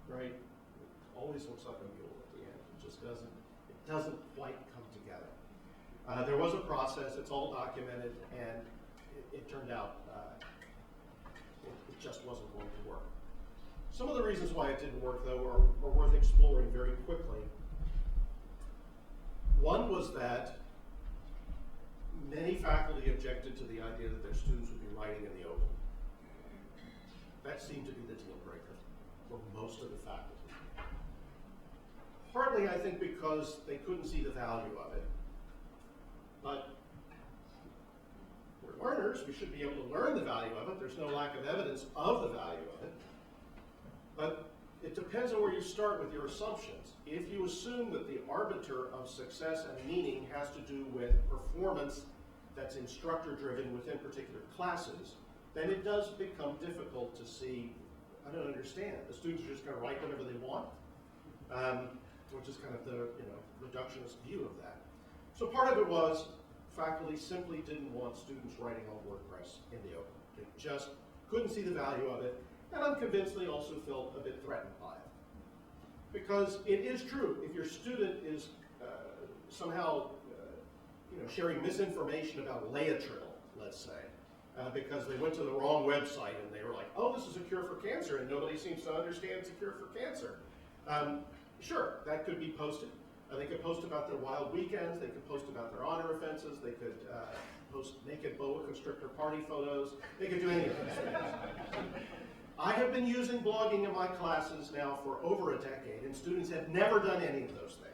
right? It always looks like a mule at the end. It just doesn't quite come together. There was a process, it's all documented, and it turned out it just wasn't going to work. Some of the reasons why it didn't work, though, are worth exploring very quickly. One was that many faculty objected to the idea that their students would be writing in the open. That seemed to be the deal breaker for most of the faculty. Partly, I think, because they couldn't see the value of it. But we're learners, we should be able to learn the value of it. There's no lack of evidence of the value of it. But it depends on where you start with your assumptions. If you assume that the arbiter of success and meaning has to do with performance that's instructor-driven within particular classes, then it does become difficult to see, I don't understand. The students are just going to write whatever they want, which is kind of the reductionist view of that. So part of it was faculty simply didn't want students writing on WordPress in the open. They just couldn't see the value of it, and I'm convinced they also felt a bit threatened by it. Because it is true, if your student is somehow sharing misinformation about Laetrile, let's say, because they went to the wrong website and they were like, oh, this is a cure for cancer, and nobody seems to understand it's a cure for cancer. Sure, that could be posted. They could post about their wild weekends, they could post about their honor offenses, they could post naked boa constrictor party photos, they could do any of those things. I have been using blogging in my classes now for over a decade, and students have never done any of those things.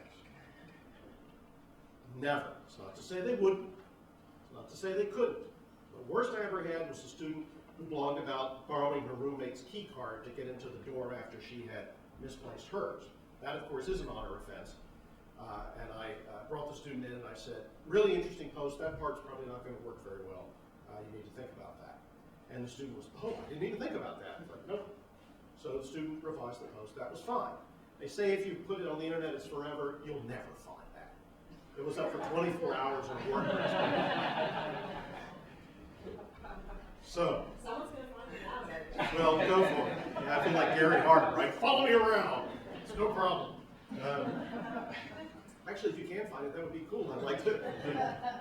Never. It's not to say they wouldn't. It's not to say they couldn't. The worst I ever had was a student who blogged about borrowing her roommate's key card to get into the dorm after she had misplaced hers. That, of course, is an honor offense. And I brought the student in and I said, really interesting post, that part's probably not going to work very well. You need to think about that. And the student was, oh, I didn't even think about that. I was like, nope. So the student revised the post. That was fine. They say if you put it on the internet, it's forever. You'll never find that. It was up for 24 hours on WordPress. So. Someone's going to find it out. Well, go for it. Yeah, I feel like Gary Hart, right? Follow me around. It's no problem. Actually, if you can find it, that would be cool. I'd like to.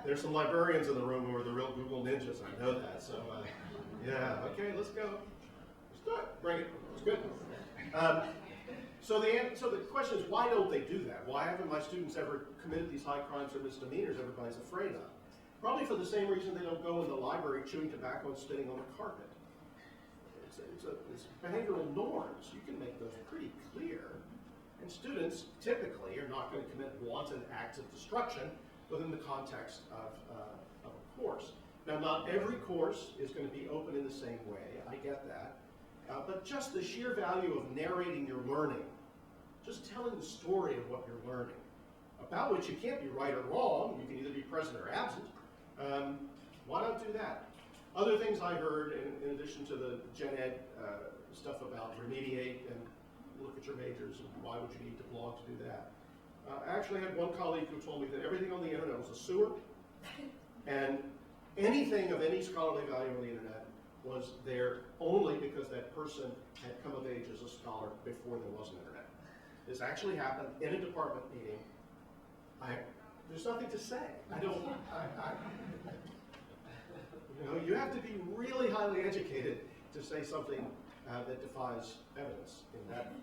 There's some librarians in the room who are the real Google ninjas. I know that. So, yeah. Okay, let's go. Let's do it. Bring it. It's good. So the question is, why don't they do that? Why haven't my students ever committed these high crimes or misdemeanors everybody's afraid of? Probably for the same reason they don't go in the library chewing tobacco and spitting on the carpet. It's behavioral norms. You can make those pretty clear. And students typically are not going to commit wanton acts of destruction within the context of a course. Now, not every course is going to be open in the same way. I get that. But just the sheer value of narrating your learning, just telling the story of what you're learning, about which you can't be right or wrong, you can either be present or absent, why not do that? Other things I heard, in addition to the gen ed stuff about remediate and look at your majors and why would you need to blog to do that. I actually had one colleague who told me that everything on the internet was a sewer, and anything of any scholarly value on the internet was there only because that person had come of age as a scholar before there was an internet. This actually happened in a department meeting. There's nothing to say. You have to be really highly educated to say something that defies evidence in that way.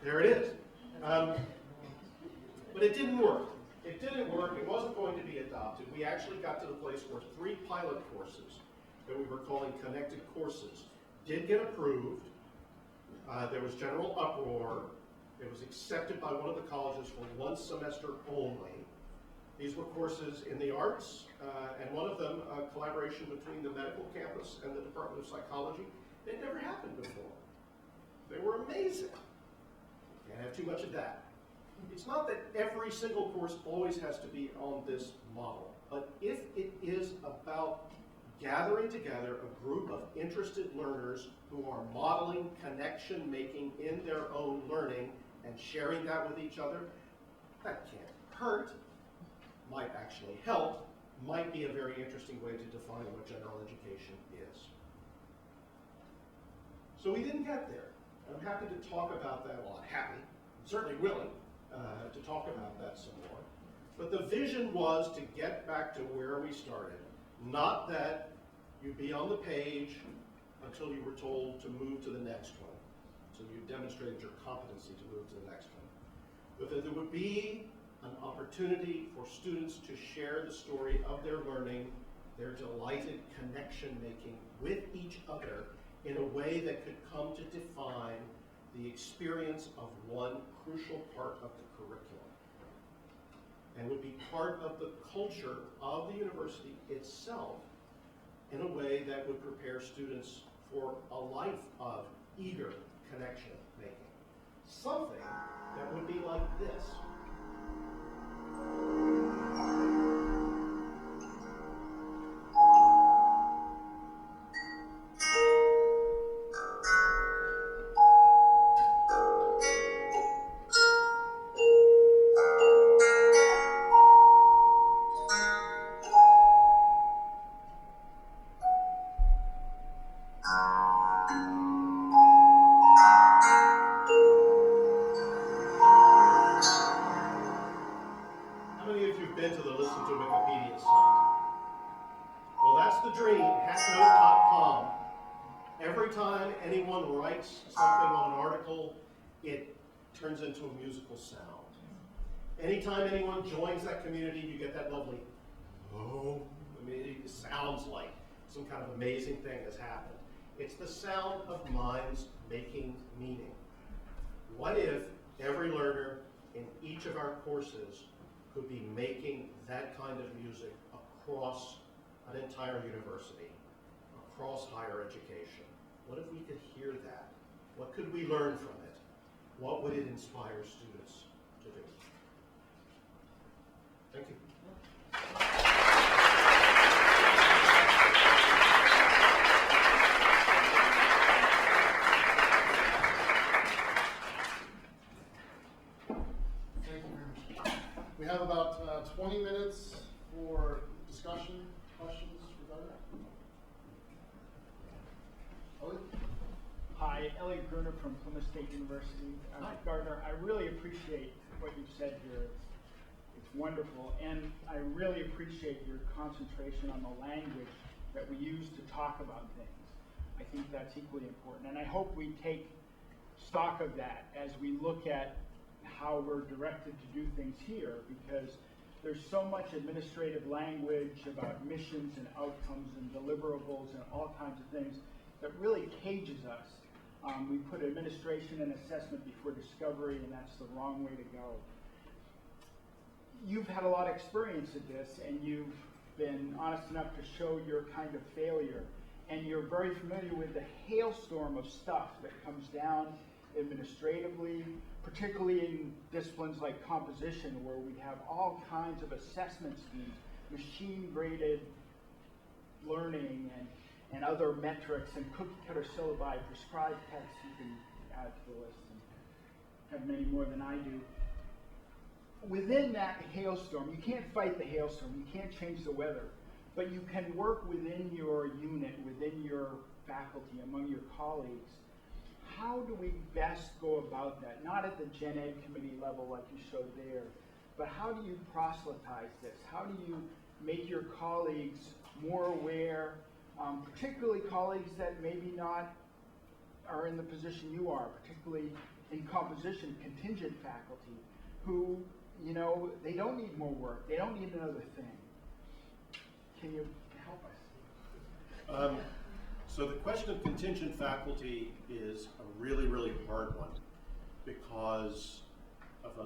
There it is. But it didn't work. It didn't work. It wasn't going to be adopted. We actually got to the place where 3 pilot courses that we were calling connected courses did get approved. There was general uproar. It was accepted by one of the colleges for 1 semester only. These were courses in the arts, and one of them, a collaboration between the medical campus and the Department of Psychology. It never happened before. They were amazing. Can't have too much of that. It's not that every single course always has to be on this model, but if it is about gathering together a group of interested learners who are modeling connection making in their own learning and sharing that with each other, that can't hurt, might actually help, might be a very interesting way to define what general education is. So we didn't get there. I'm happy to talk about that. Well, I'm happy. I'm certainly willing to talk about that some more. But the vision was to get back to where we started. Not that you be on the page until you were told to move to the next one. So you demonstrated your competency to move to the next one. But that there would be an opportunity for students to share the story of their learning, their delighted connection making with each other in a way that could come to define the experience of one crucial part of the curriculum, and would be part of the culture of the university itself in a way that would prepare students for a life of eager connection making. Something that would be like this. Turns into a musical sound. Anytime anyone joins that community, you get that lovely, oh, I mean, it sounds like some kind of amazing thing has happened. It's the sound of minds making meaning. What if every learner in each of our courses could be making that kind of music across an entire university, across higher education? What if we could hear that? What could we learn from it? What would it inspire students to do? Thank you. Thank you very much. We have about 20 minutes for discussion, questions regarding that. Elliot? Hi, Elliot Gardner from Plymouth State University. Gardner, I really appreciate what you've said here. It's wonderful, and I really appreciate your concentration on the language that we use to talk about things. I think that's equally important, and I hope we take stock of that as we look at how we're directed to do things here, because there's so much administrative language about missions and outcomes and deliverables and all kinds of things that really cages us. We put administration and assessment before discovery, and that's the wrong way to go. You've had a lot of experience at this, and you've been honest enough to show your kind of failure, and you're very familiar with the hailstorm of stuff that comes down administratively, particularly in disciplines like composition, where we have all kinds of assessment schemes machine-graded learning and other metrics and cookie-cutter syllabi, prescribed texts you can add to the list and have many more than I do. Within that hailstorm, you can't fight the hailstorm, you can't change the weather, but you can work within your unit, within your faculty, among your colleagues. How do we best go about that? Not at the Gen Ed committee level like you showed there, but how do you proselytize this? How do you make your colleagues more aware, particularly colleagues that maybe not are in the position you are, particularly in composition, contingent faculty, who, you know, they don't need more work, they don't need another thing. Can you help us? So the question of contingent faculty is a really, really hard one because of a, I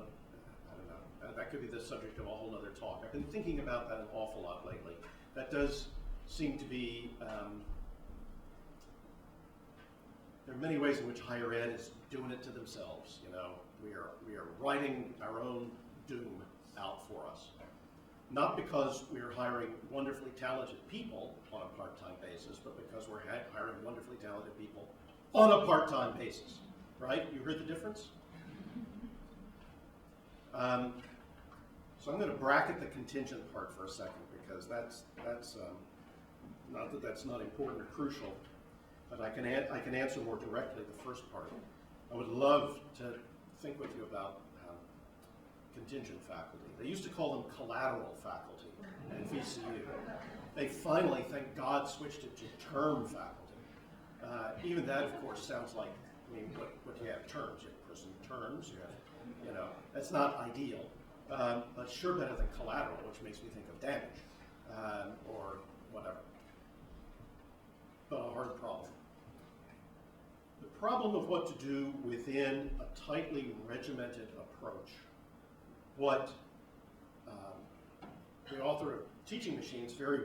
don't know, that could be the subject of a whole other talk. I've been thinking about that an awful lot lately. That does seem to be, there are many ways in which higher ed is doing it to themselves. You know, we are writing our own doom out for us. Not because we're hiring wonderfully talented people on a part-time basis, but because we're hiring wonderfully talented people on a part-time basis, right? You heard the difference? So I'm going to bracket the contingent part for a second because that's not that that's not important or crucial, but I can answer more directly the first part. I would love to think with you about contingent faculty. They used to call them collateral faculty at VCU. They finally, thank God, switched it to term faculty. Even that, of course, sounds like, I mean, what you have terms. You have prison terms, you know, that's not ideal, but sure better than collateral, which makes me think of damage or whatever. But a hard problem. The problem of what to do within a tightly regimented approach. What the author of Teaching Machines very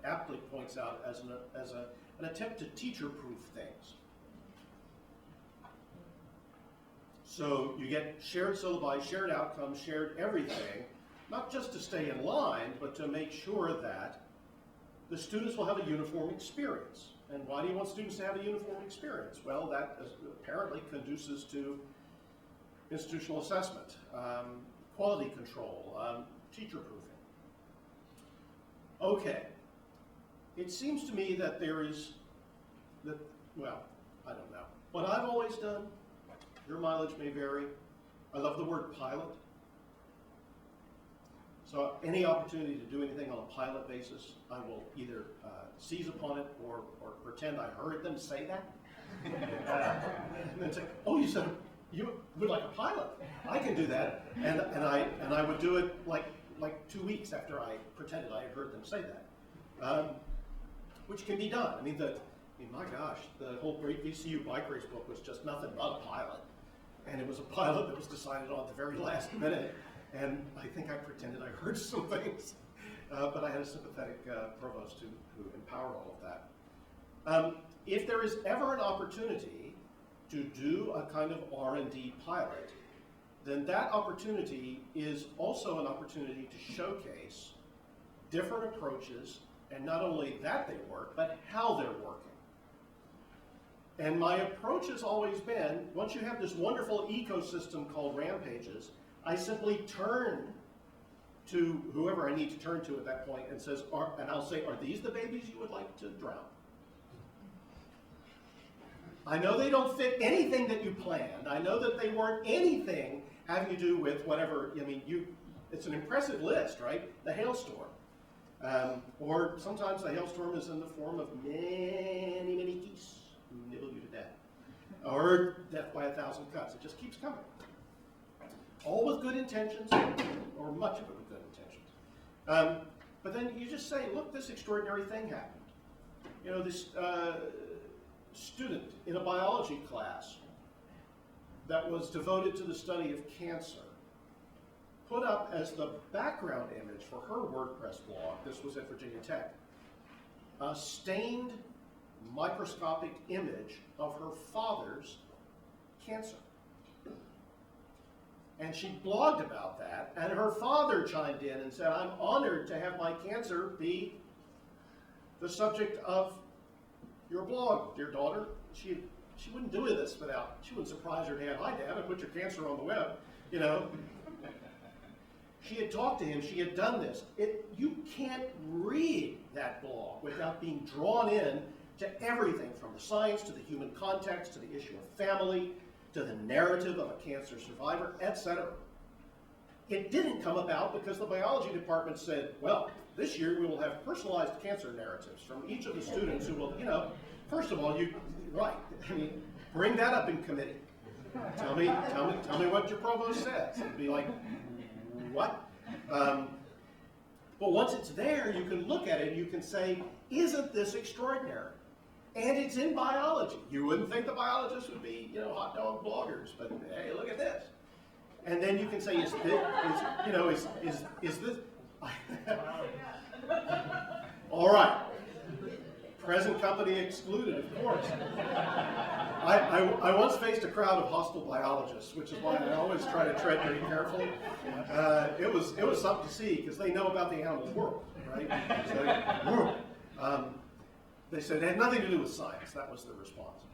aptly points out as an attempt to teacher-proof things. So you get shared syllabi, shared outcomes, shared everything, not just to stay in line, but to make sure that the students will have a uniform experience. And why do you want students to have a uniform experience? Well, that apparently conduces to institutional assessment, quality control, teacher proofing. Okay, it seems to me that there is, well, I don't know. What I've always done, your mileage may vary, I love the word pilot. So any opportunity to do anything on a pilot basis, I will either seize upon it or pretend I heard them say that. And then say, oh, you said you would like a pilot. I can do that, and I would do it like 2 weeks after I pretended I had heard them say that, which can be done. I mean, my gosh, the whole Great VCU Bike Race book was just nothing but a pilot, and it was a pilot that was decided on at the very last minute, and I think I pretended I heard some things, but I had a sympathetic provost who empowered all of that. If there is ever an opportunity to do a kind of R&D pilot, then that opportunity is also an opportunity to showcase different approaches, and not only that they work, but how they're working. And my approach has always been, once you have this wonderful ecosystem called Rampages, I simply turn to whoever I need to turn to at that point and says, and I'll say, are these the babies you would like to drown? I know they don't fit anything that you planned. I know that they weren't anything having to do with whatever, I mean, it's an impressive list, right? The hailstorm. Or sometimes the hailstorm is in the form of many, many geese who nibble you to death. Or death by 1,000 cuts. It just keeps coming. All with good intentions, or much of it with good intentions. But then you just say, look, this extraordinary thing happened. You know, this student in a biology class that was devoted to the study of cancer put up as the background image for her WordPress blog, this was at Virginia Tech, a stained microscopic image of her father's cancer. And she blogged about that, and her father chimed in and said, I'm honored to have my cancer be the subject of your blog, dear daughter. She wouldn't do this without, she wouldn't surprise her dad, hi Dad, I put your cancer on the web, you know. She had talked to him, she had done this. You can't read that blog without being drawn in to everything from the science to the human context to the issue of family to the narrative of a cancer survivor, etc. It didn't come about because the biology department said, well, this year we will have personalized cancer narratives from each of the students who will, you know, first of all, right, I mean, bring that up in committee. Tell me what your provost says. It'd be like, what? But once it's there, you can look at it and you can say, isn't this extraordinary? And it's in biology. You wouldn't think the biologists would be, you know, hot dog bloggers, but hey, look at this. And then you can say, is this? All right. Present company excluded, of course. I once faced a crowd of hostile biologists, which is why I always try to tread very carefully. It was something to see because they know about the animal world, right? So, they said it had nothing to do with science. That was the response.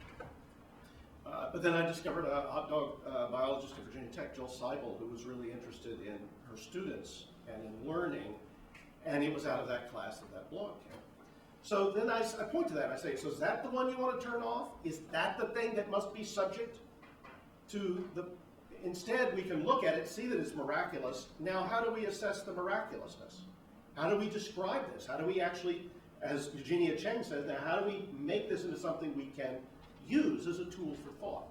But then I discovered a hot dog biologist at Virginia Tech, Jill Seibel, who was really interested in her students and in learning, and it was out of that class that blog came. So then I point to that and I say, so is that the one you want to turn off? Is that the thing that must be subject to the, instead we can look at it, see that it's miraculous. Now how do we assess the miraculousness? How do we describe this? How do we actually, as Eugenia Cheng says, now how do we make this into something we can use as a tool for thought?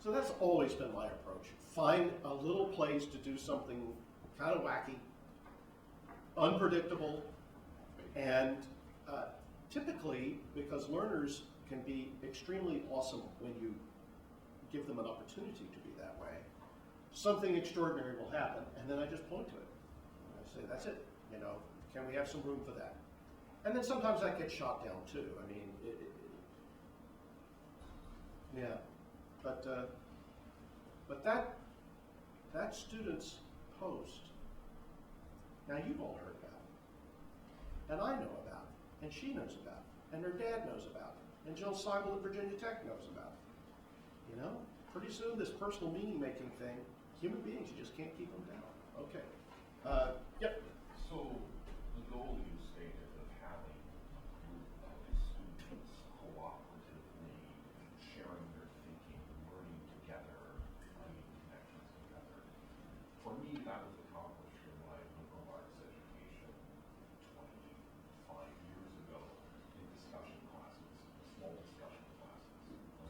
So that's always been my approach. Find a little place to do something kind of wacky, unpredictable, and typically, because learners can be extremely awesome when you give them an opportunity to be that way, something extraordinary will happen, and then I just point to it. And I say, that's it, you know, can we have some room for that? And then sometimes that gets shot down too. I mean, yeah, but that student's post, now you've all heard about it, and I know about it, and she knows about it, and her dad knows about it, and Jill Seibel at Virginia Tech knows about it. You know, pretty soon this personal meaning-making thing, human beings, you just can't keep them down. Okay, yep. So the goal you stated of having a group of students cooperatively sharing their thinking, learning together, finding connections together. For me, that was accomplished in my liberal arts education 25 years ago in discussion classes, small discussion classes.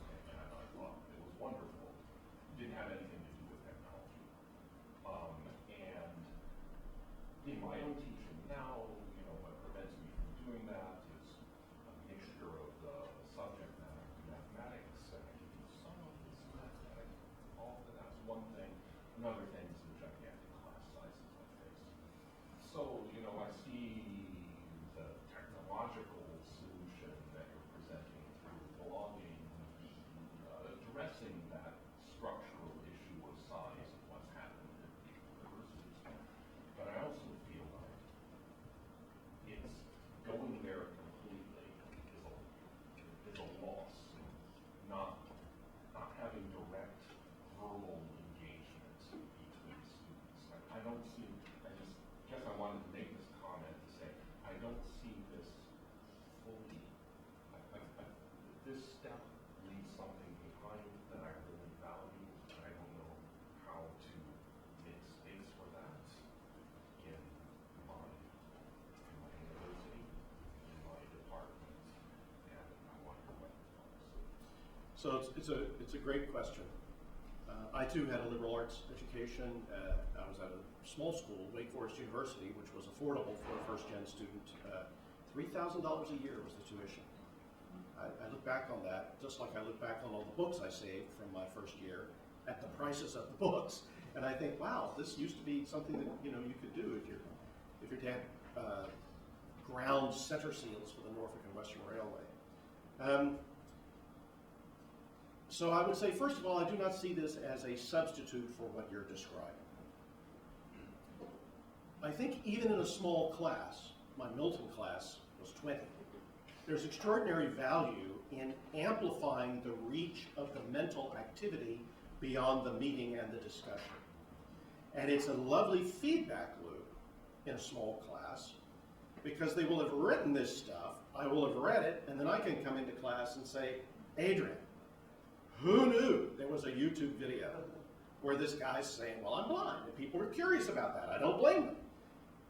Okay, and I thought it was wonderful. It didn't have anything to do with technology. And in my own teaching now, you know, what prevents me from doing that is a mixture of the subject matter mathematics, and I can do some of this mathematics involved, and that's one thing. Another thing is the gigantic class sizes I face. So, you know, I see the technological solution that you're presenting through blogging, addressing that structural issue of size of what's happened in universities. But I also feel like it's going there completely is a loss, not having direct verbal engagement between students. I don't see, I guess I wanted to make this comment to say, I don't see this fully, this step leaves something behind that I really value, and I don't know how to make space for that in my university, in my department, and I wonder what So it's a great question. I too had a liberal arts education. I was at a small school, Wake Forest University, which was affordable for a first-gen student. $3,000 a year was the tuition. I look back on that, just like I look back on all the books I saved from my first year at the prices of the books, and I think, wow, this used to be something that you could do if your dad ground center seals for the Norfolk and Western Railway. So I would say, first of all, I do not see this as a substitute for what you're describing. I think even in a small class, my Milton class was 20, there's extraordinary value in amplifying the reach of the mental activity beyond the meeting and the discussion. And it's a lovely feedback loop in a small class, because they will have written this stuff, I will have read it, and then I can come into class and say, Adrian, who knew there was a YouTube video where this guy's saying, well, I'm blind, and people are curious about that. I don't blame them.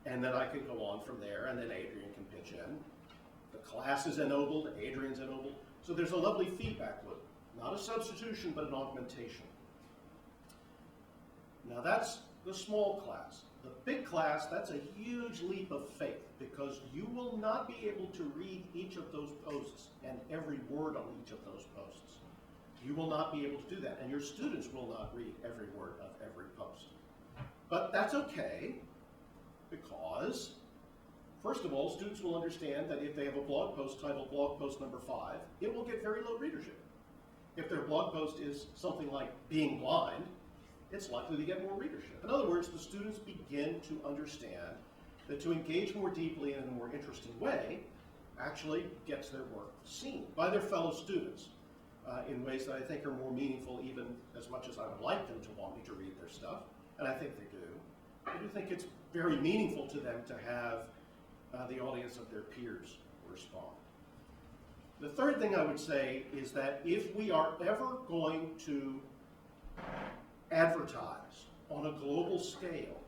And then I can go on from there, and then Adrian can pitch in. The class is ennobled, Adrian's ennobled. So there's a lovely feedback loop. Not a substitution, but an augmentation. Now that's the small class. The big class, that's a huge leap of faith, because you will not be able to read each of those posts and every word on each of those posts. You will not be able to do that, and your students will not read every word of every post. But that's okay, because, first of all, students will understand that if they have a blog post titled blog post number 5, it will get very low readership. If their blog post is something like being blind, it's likely to get more readership. In other words, the students begin to understand that to engage more deeply and in a more interesting way actually gets their work seen by their fellow students in ways that I think are more meaningful, even as much as I would like them to want me to read their stuff, and I think they do. I do think it's very meaningful to them to have the audience of their peers respond. The third thing I would say is that if we are ever going to advertise on a global scale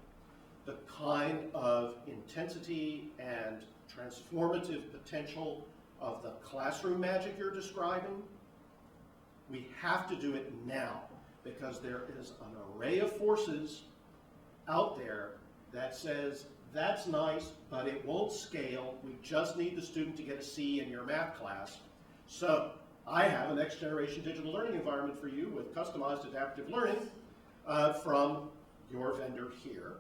the kind of intensity and transformative potential of the classroom magic you're describing, we have to do it now, because there is an array of forces out there that says, that's nice, but it won't scale. We just need the student to get a C in your math class. So I have a next generation digital learning environment for you with customized adaptive learning from your vendor here,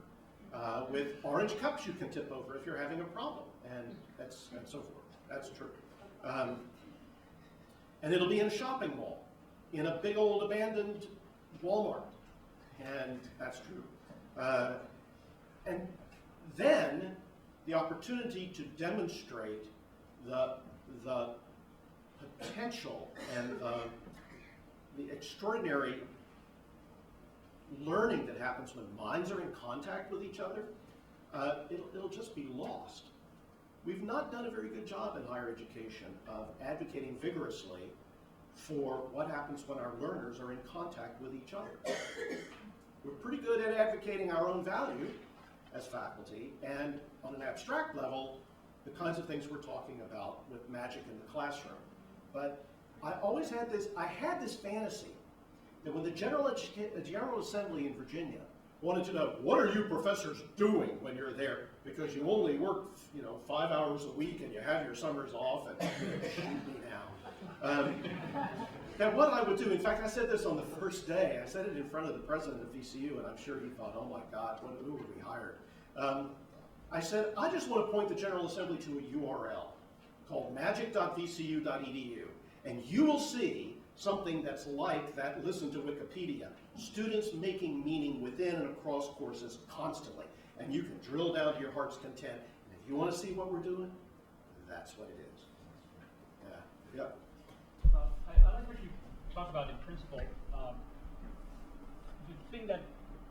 with orange cups you can tip over if you're having a problem, and so forth. That's true. And it'll be in a shopping mall, in a big old abandoned Walmart, and that's true. And then the opportunity to demonstrate the potential and the extraordinary learning that happens when minds are in contact with each other, it'll just be lost. We've not done a very good job in higher education of advocating vigorously for what happens when our learners are in contact with each other. We're pretty good at advocating our own value as faculty, and on an abstract level, the kinds of things we're talking about with magic in the classroom. But I always had this fantasy that when the General Assembly in Virginia wanted to know, what are you professors doing when you're there? Because you only work 5 hours a week and you have your summers off, and shoot me now. That what I would do, in fact, I said this on the first day, I said it in front of the president of VCU, and I'm sure he thought, oh my God, who would we hire? I said, I just want to point the General Assembly to a URL called magic.vcu.edu, and you will see something that's like that listen to Wikipedia. Students making meaning within and across courses constantly. And you can drill down to your heart's content. And if you want to see what we're doing, that's what it is. Yeah. Yep. I like what you talk about in principle. The thing that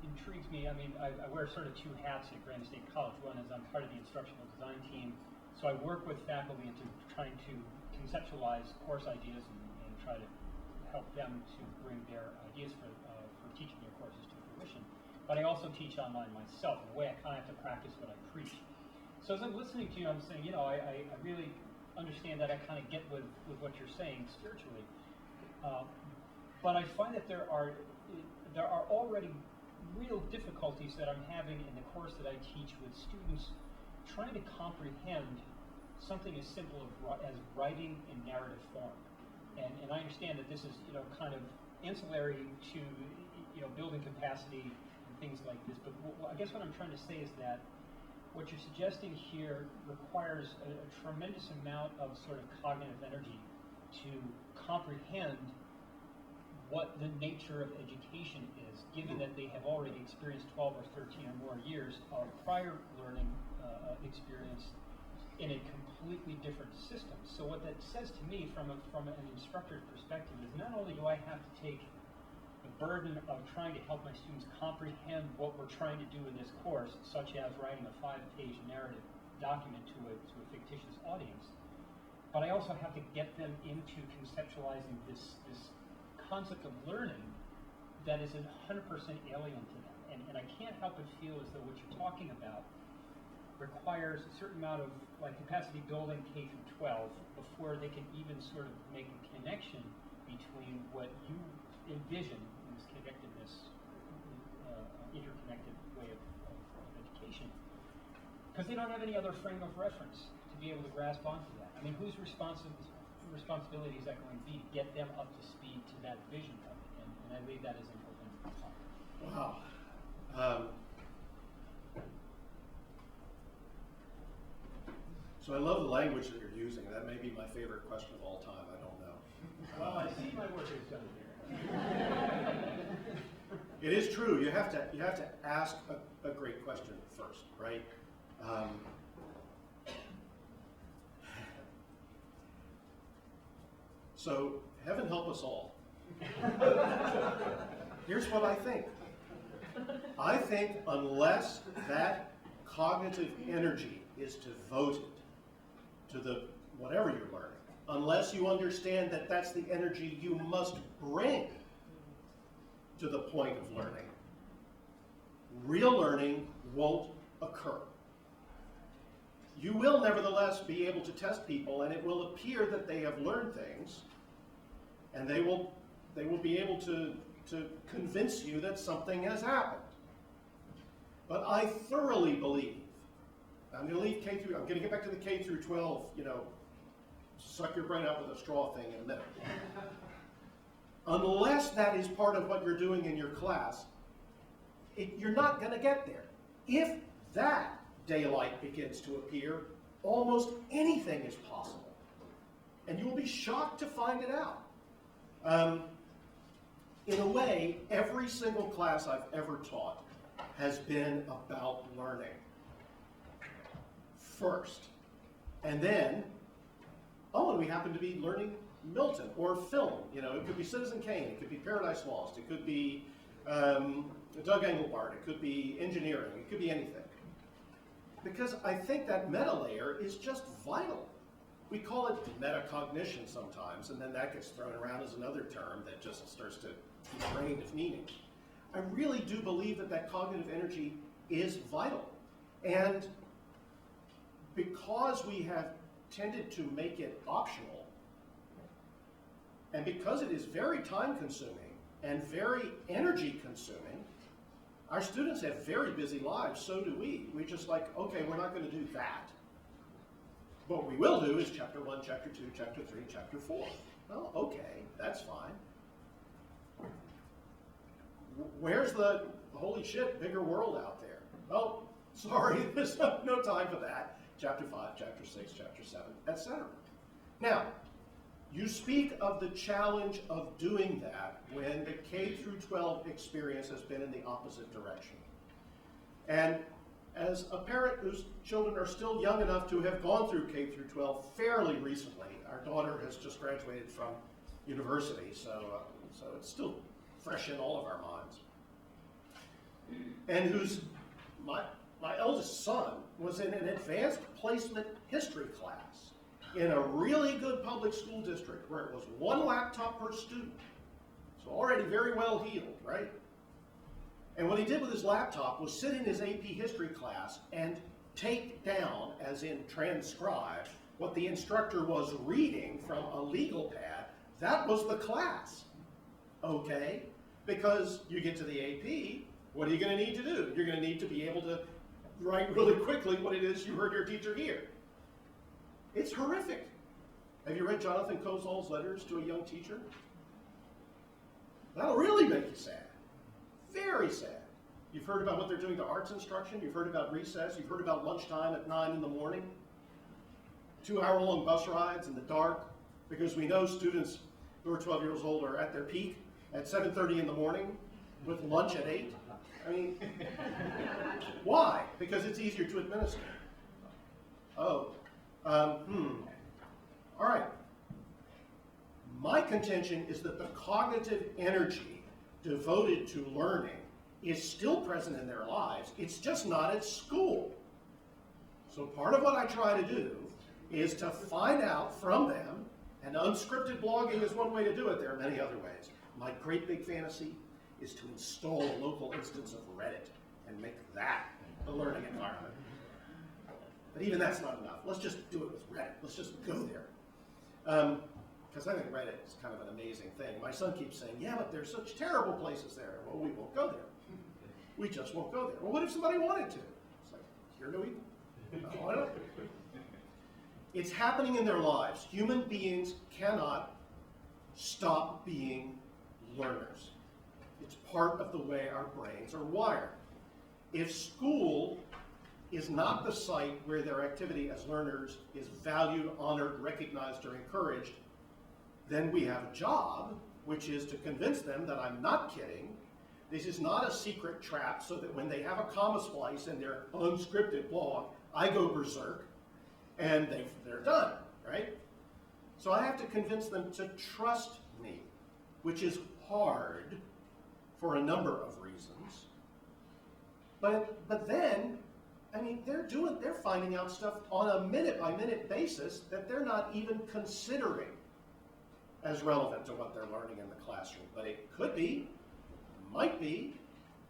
intrigues me, I mean, I wear sort of two hats at Keene State College. One is I'm part of the instructional design team, so I work with faculty into trying to conceptualize course ideas and try to help them to bring their ideas for teaching their courses to fruition. But I also teach online myself. In a way, I kind of have to practice what I preach. So as I'm listening to you, I'm saying, I really understand that. I kind of get with what you're saying spiritually. But I find that there are already real difficulties that I'm having in the course that I teach with students trying to comprehend something as simple as writing in narrative form. And I understand that this is, kind of ancillary to, building capacity and things like this. But I guess what I'm trying to say is that what you're suggesting here requires a tremendous amount of sort of cognitive energy to comprehend what the nature of education is, given that they have already experienced 12 or 13 or more years of prior learning experience in a completely different system. So what that says to me from an instructor's perspective is not only do I have to take the burden of trying to help my students comprehend what we're trying to do in this course, such as writing a 5-page narrative document to a fictitious audience, but I also have to get them into conceptualizing this concept of learning that is 100% alien to them. And I can't help but feel as though what you're talking about requires a certain amount of capacity building K through 12 before they can even sort of make a connection between what you envision in this connectedness, interconnected way of education. Because they don't have any other frame of reference to be able to grasp onto that. I mean, whose responsibility is that going to be to get them up to speed to that vision of it? And I leave that as an open topic. Wow. So I love the language that you're using. That may be my favorite question of all time. I don't know. Well, I see my work is done here. It is true. You have to ask a great question first, right? So heaven help us all. Here's what I think. I think unless that cognitive energy is devoted to the whatever you're learning, unless you understand that that's the energy you must bring to the point of learning, real learning won't occur. You will nevertheless be able to test people, and it will appear that they have learned things, and they will be able to convince you that something has happened. But I thoroughly believe, I'm going to leave K through, I'm going to get back to the K through 12, suck your brain out with a straw thing in a minute. Unless that is part of what you're doing in your class, you're not going to get there. If that daylight begins to appear, almost anything is possible. And you will be shocked to find it out. In a way, every single class I've ever taught has been about learning first. And then, and we happen to be learning Milton or film. It could be Citizen Kane, it could be Paradise Lost, it could be Doug Engelbart, it could be engineering, it could be anything. Because I think that meta layer is just vital. We call it metacognition sometimes, and then that gets thrown around as another term that just starts to be drained of meaning. I really do believe that cognitive energy is vital. And because we have tended to make it optional, and because it is very time-consuming and very energy-consuming, our students have very busy lives, so do we. We're just like, okay, we're not going to do that. What we will do is chapter 1, chapter 2, chapter 3, chapter 4. Well, okay, that's fine. Where's the holy shit bigger world out there? Oh, sorry, there's no time for that. Chapter 5, chapter 6, chapter 7, etc. Now, you speak of the challenge of doing that when the K through 12 experience has been in the opposite direction. And as a parent whose children are still young enough to have gone through K through 12 fairly recently, our daughter has just graduated from university, so it's still fresh in all of our minds. And my eldest son was in an advanced placement history class in a really good public school district where it was 1 laptop per student. So already very well heeled, right? And what he did with his laptop was sit in his AP history class and take down, as in transcribe, what the instructor was reading from a legal pad. That was the class, okay? Because you get to the AP, what are you going to need to do? You're going to need to be able to write really quickly what it is you heard your teacher hear. It's horrific. Have you read Jonathan Kozol's letters to a young teacher? That'll really make you sad. Very sad. You've heard about what they're doing to arts instruction. You've heard about recess. You've heard about lunchtime at 9 in the morning. 2-hour-long bus rides in the dark, because we know students who are 12 years old are at their peak at 7:30 in the morning with lunch at 8? I mean, why? Because it's easier to administer. Oh, all right. My contention is that the cognitive energy devoted to learning is still present in their lives. It's just not at school. So part of what I try to do is to find out from them, and unscripted blogging is one way to do it. There are many other ways. My great big fantasy is to install a local instance of Reddit and make that the learning environment. But even that's not enough. Let's just do it with Reddit. Let's just go there. Because I think Reddit is kind of an amazing thing. My son keeps saying, yeah, but there's such terrible places there. Well, we won't go there. We just won't go there. Well, what if somebody wanted to? It's like, here do we? No, I don't. It's happening in their lives. Human beings cannot stop being learners. It's part of the way our brains are wired. If school is not the site where their activity as learners is valued, honored, recognized, or encouraged, then we have a job, which is to convince them that I'm not kidding. This is not a secret trap so that when they have a comma splice in their unscripted blog, I go berserk and they're done, right? So I have to convince them to trust me, which is hard for a number of reasons. But then, I mean, they're finding out stuff on a minute-by-minute basis that they're not even considering as relevant to what they're learning in the classroom. But it could be, might be.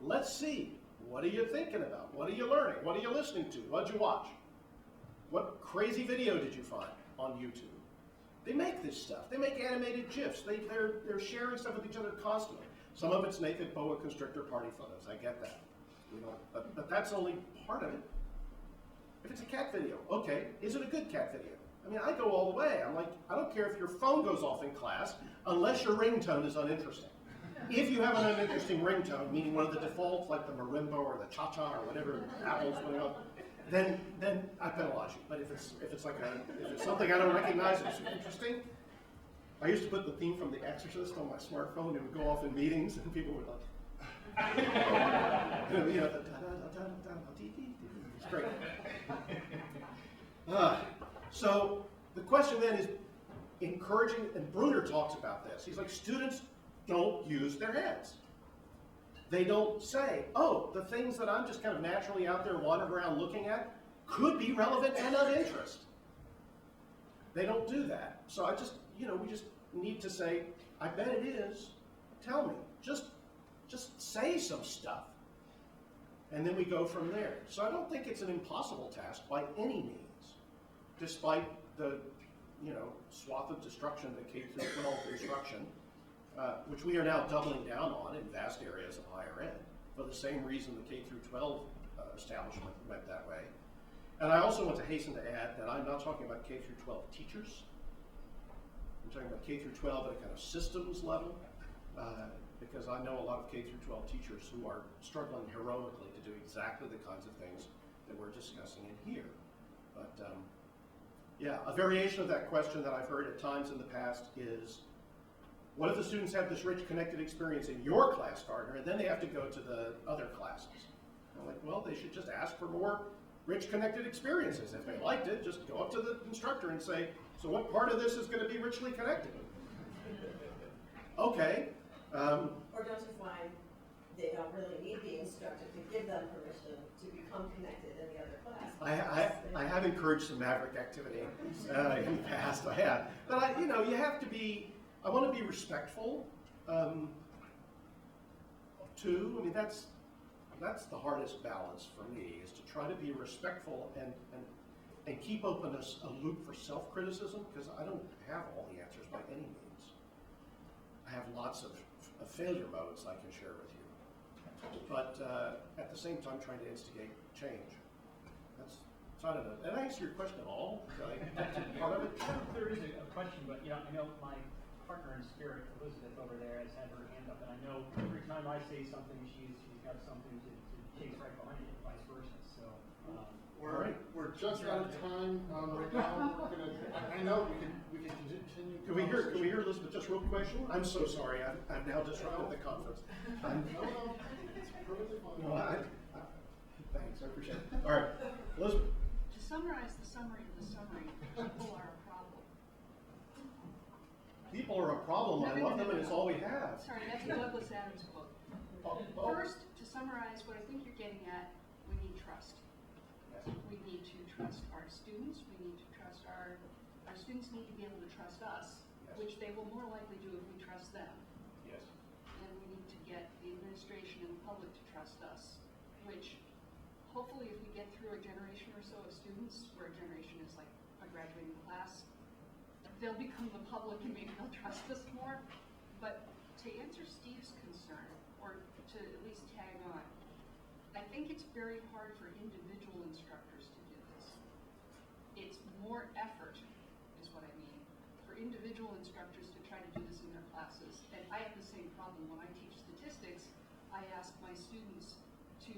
Let's see. What are you thinking about? What are you learning? What are you listening to? What'd you watch? What crazy video did you find on YouTube? They make this stuff. They make animated GIFs. They're sharing stuff with each other constantly. Some of it's naked boa constrictor party photos. I get that. But that's only part of it. If it's a cat video, okay, is it a good cat video? I mean, I go all the way. I'm like, I don't care if your phone goes off in class, unless your ringtone is uninteresting. If you have an uninteresting ringtone, meaning one of the defaults, like the marimba or the cha-cha or whatever Apple's putting up, then I penalize you. But if it's something I don't recognize and it's interesting, I used to put the theme from The Exorcist on my smartphone. It would go off in meetings, and people would like, you know, it's great. So the question then is encouraging, and Bruner talks about this. He's like, students don't use their heads. They don't say, oh, the things that I'm just kind of naturally out there wandering around looking at could be relevant and of interest. They don't do that. So we just need to say, I bet it is. Tell me. Just say some stuff. And then we go from there. So I don't think it's an impossible task by any means, despite the swath of destruction that K through 12 instruction, which we are now doubling down on in vast areas of higher ed, for the same reason the K through 12 establishment went that way. And I also want to hasten to add that I'm not talking about K through 12 teachers. I'm talking about K through 12 at a kind of systems level, because I know a lot of K through 12 teachers who are struggling heroically to do exactly the kinds of things that we're discussing in here. But yeah, a variation of that question that I've heard at times in the past is, what if the students have this rich connected experience in your class, Gardner, and then they have to go to the other classes? I'm like, well, they should just ask for more rich connected experiences. If they liked it, just go up to the instructor and say, so what part of this is going to be richly connected? Okay. Or don't you find they don't really need the instructor to give them permission to become connected in the other class? I have encouraged some maverick activity in the past. I have, but you have to be. I want to be respectful. Too. I mean, that's the hardest balance for me, is to try to be respectful and keep open a loop for self-criticism, because I don't have all the answers by any means. I have lots of failure modes I can share with you, but at the same time trying to instigate change. So I don't know. Did I answer your question at all? Did I get to part of it? There is a question, but I know my partner in spirit, Elizabeth over there, has had her hand up, and I know every time I say something, she's got something to chase right behind it, and vice versa. So we're we're just out of time right now. We're gonna, I know we can continue. Can we hear Elizabeth just real quick? I'm so sorry, I've now disrupted the conference. No, it's perfectly fine. No, thanks, I appreciate it. All right, Elizabeth. To summarize the summary of the summary, people are a problem. People are a problem. I love them, and it's all we have. Sorry, that's a Douglas Adams quote. First, to summarize what I think you're getting at, we need trust. Yes. We need to trust our students. We need to trust our students need to be able to trust us, Yes. which they will more likely do if we trust them. Yes. And we need to get the administration and the public to trust us, which hopefully if we get through a generation or so of students, where a generation is like a graduating class, they'll become the public and maybe they'll trust us more. But to answer Steve's concern, or to at least tag on, I think it's very hard for individual instructors to do this. It's more effort, is what I mean, for individual instructors to try to do this in their classes. And I have the same problem when I teach statistics. I ask my students to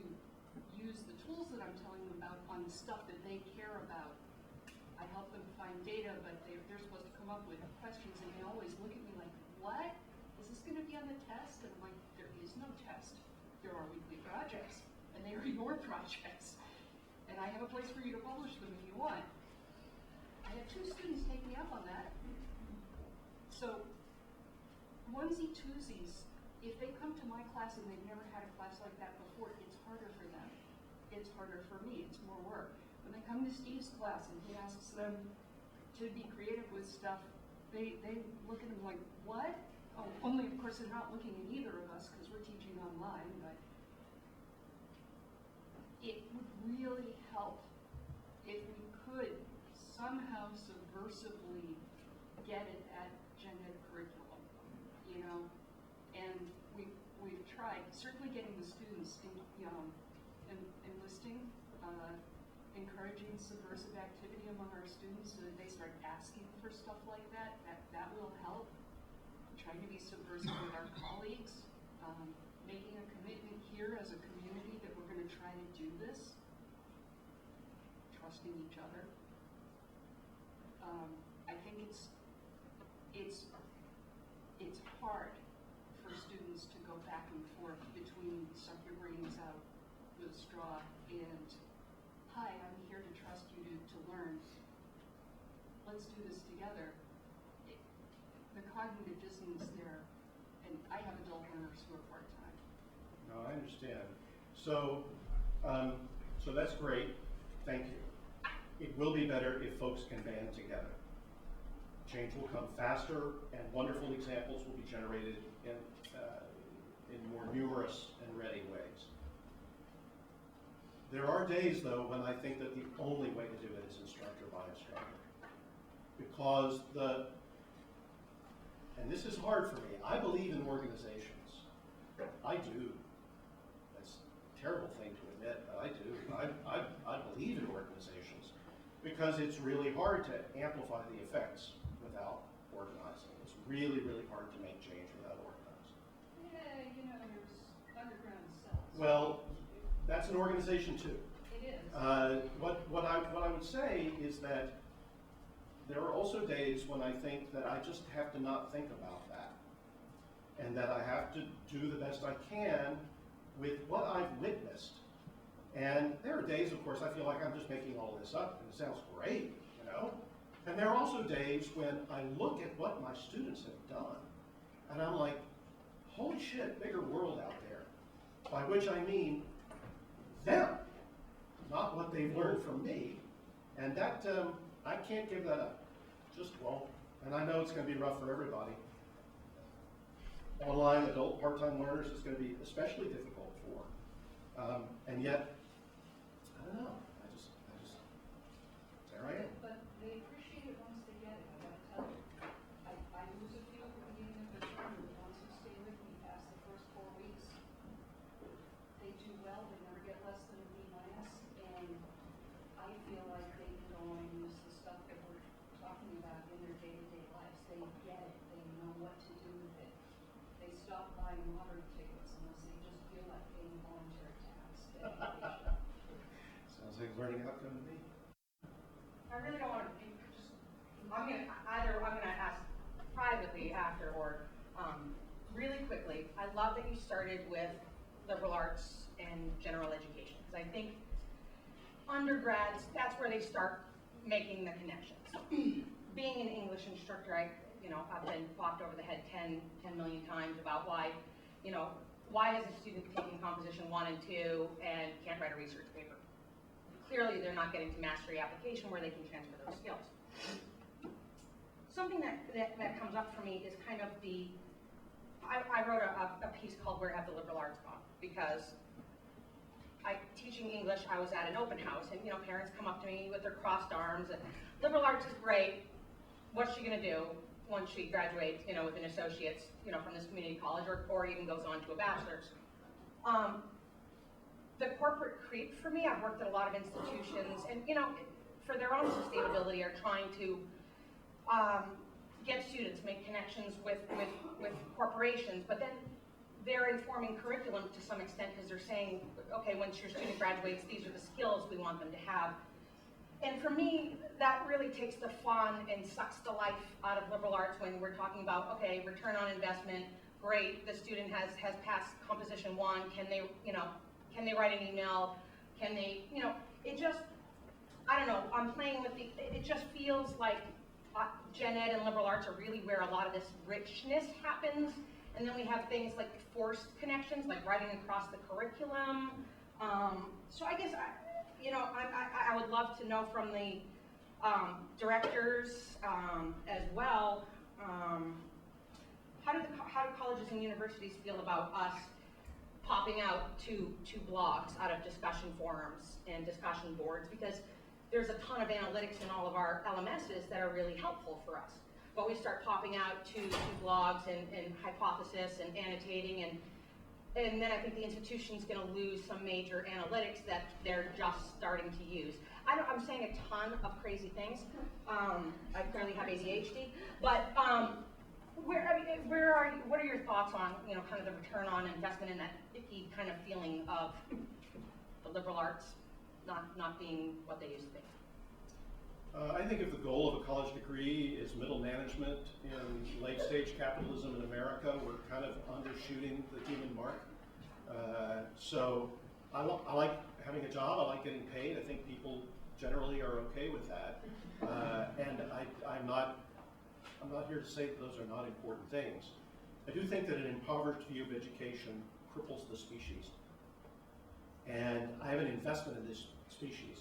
use the tools that I'm telling them about on stuff that they care about. I help them find data, but they're supposed to come up with questions, and they always look at me like, what? Is this going to be on the test? And I'm like, there is no test. There are weekly projects, and they are your projects. And I have a place for you to publish them if you want. I had 2 students take me up on that. So, onesie-twosies, if they come to my class and they've never had a class like that before, it's harder for them. It's harder for me. It's more work. When they come to Steve's class and he asks them to be creative with stuff, they look at him like, what? Oh, only of course they're not looking at either of us because we're teaching online, but it would really help if we could somehow subversively get it at gen ed curriculum, you know? And we've tried, certainly getting the students enlisting, encouraging subversive activity among our students so that they start asking for stuff like that. That will help. Trying to be subversive with our colleagues, making a commitment here as a community that we're going to try to do this, trusting each other. I think it's hard for students to go back and forth between suck your brains out with a straw and, hi, I'm here to trust you to learn. Let's do this together. The cognitive dissonance there, and I have adult learners who are part-time. No, I understand. So, so that's great. Thank you. It will be better if folks can band together. Change will come faster, and wonderful examples will be generated in more numerous and ready ways. There are days, though, when I think that the only way to do it is instructor by instructor. Because and this is hard for me, I believe in organizations. I do. That's a terrible thing to admit, but I do. I believe in organizations because it's really hard to amplify the effects without organizing. It's really, really hard to make change without organizing. Yeah, you know, there's underground cells. Well, that's an organization too. It is. What I would say is that there are also days when I think that I just have to not think about that, and that I have to do the best I can with what I've witnessed. And there are days, of course, I feel like I'm just making all this up, and it sounds great, you know? And there are also days when I look at what my students have done, and I'm like, holy shit, bigger world out there. By which I mean them, not what they've learned from me. And that, I can't give that up. Just won't. And I know it's going to be rough for everybody. Online adult part-time learners is going to be especially difficult for. And yet, I don't know. I just, there I am. But they appreciate it once they get it, I gotta tell you. I lose a few at the beginning of the term, but once you stay with me past the first 4 weeks, they do well, they never get less than a B-, and I feel like they can go on and use the stuff that we're talking about in their day-to-day lives. They get it, they know what to do with it. They stop buying lottery tickets unless they just feel like paying voluntary tax. Sounds like a learning outcome to me. I really don't want to be just, I'm gonna ask privately after or really quickly. I love that you started with liberal arts and general education, because I think undergrads, that's where they start making the connections. Being an English instructor, I've been bopped over the head 10 million times about why is a student taking composition 1 and 2 and can't write a research paper? Clearly they're not getting to mastery application where they can transfer those skills. Something that comes up for me is kind of I wrote a piece called Where Have the Liberal Arts Gone? Because teaching English, I was at an open house, and parents come up to me with their crossed arms, and liberal arts is great. What's she going to do once she graduates, with an associate's, from this community college, or even goes on to a bachelor's? The corporate creep for me, I've worked at a lot of institutions, and for their own sustainability, are trying to get students, make connections with corporations, but then they're informing curriculum to some extent because they're saying, okay, once your student graduates, these are the skills we want them to have. And for me, that really takes the fun and sucks the life out of liberal arts when we're talking about, okay, return on investment, great, the student has passed composition 1, can they write an email, can they, it just, I don't know, I'm playing with it just feels like gen ed and liberal arts are really where a lot of this richness happens. And then we have things like forced connections, like writing across the curriculum. So I guess, I would love to know from the directors as well, how do colleges and universities feel about us popping out to blogs out of discussion forums and discussion boards? Because there's a ton of analytics in all of our LMSs that are really helpful for us. But we start popping out to blogs and hypothesis and annotating, and then I think the institution's going to lose some major analytics that they're just starting to use. I'm saying a ton of crazy things. I clearly have ADHD, but where are you? What are your thoughts on kind of the return on investment and that icky kind of feeling of the liberal arts not being what they used to be? I think if the goal of a college degree is middle management in late stage capitalism in America, we're kind of undershooting the human mark. So I like having a job, I like getting paid. I think people generally are okay with that. And I'm not here to say that those are not important things. I do think that an impoverished view of education cripples the species. And I have an investment in this species.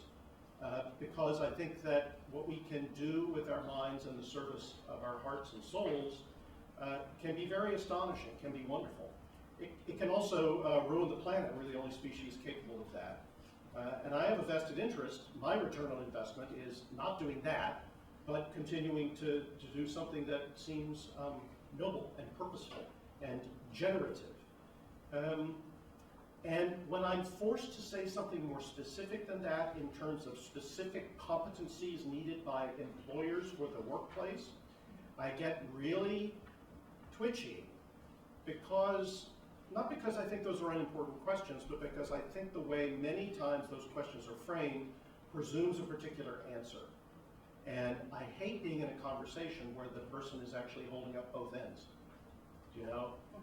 Because I think that what we can do with our minds in the service of our hearts and souls can be very astonishing, can be wonderful. It can also ruin the planet. We're the only species capable of that. And I have a vested interest. My return on investment is not doing that, but continuing to do something that seems noble and purposeful and generative. And when I'm forced to say something more specific than that in terms of specific competencies needed by employers for the workplace, I get really twitchy not because I think those are unimportant questions, but because I think the way many times those questions are framed presumes a particular answer. And I hate being in a conversation where the person is actually holding up both ends.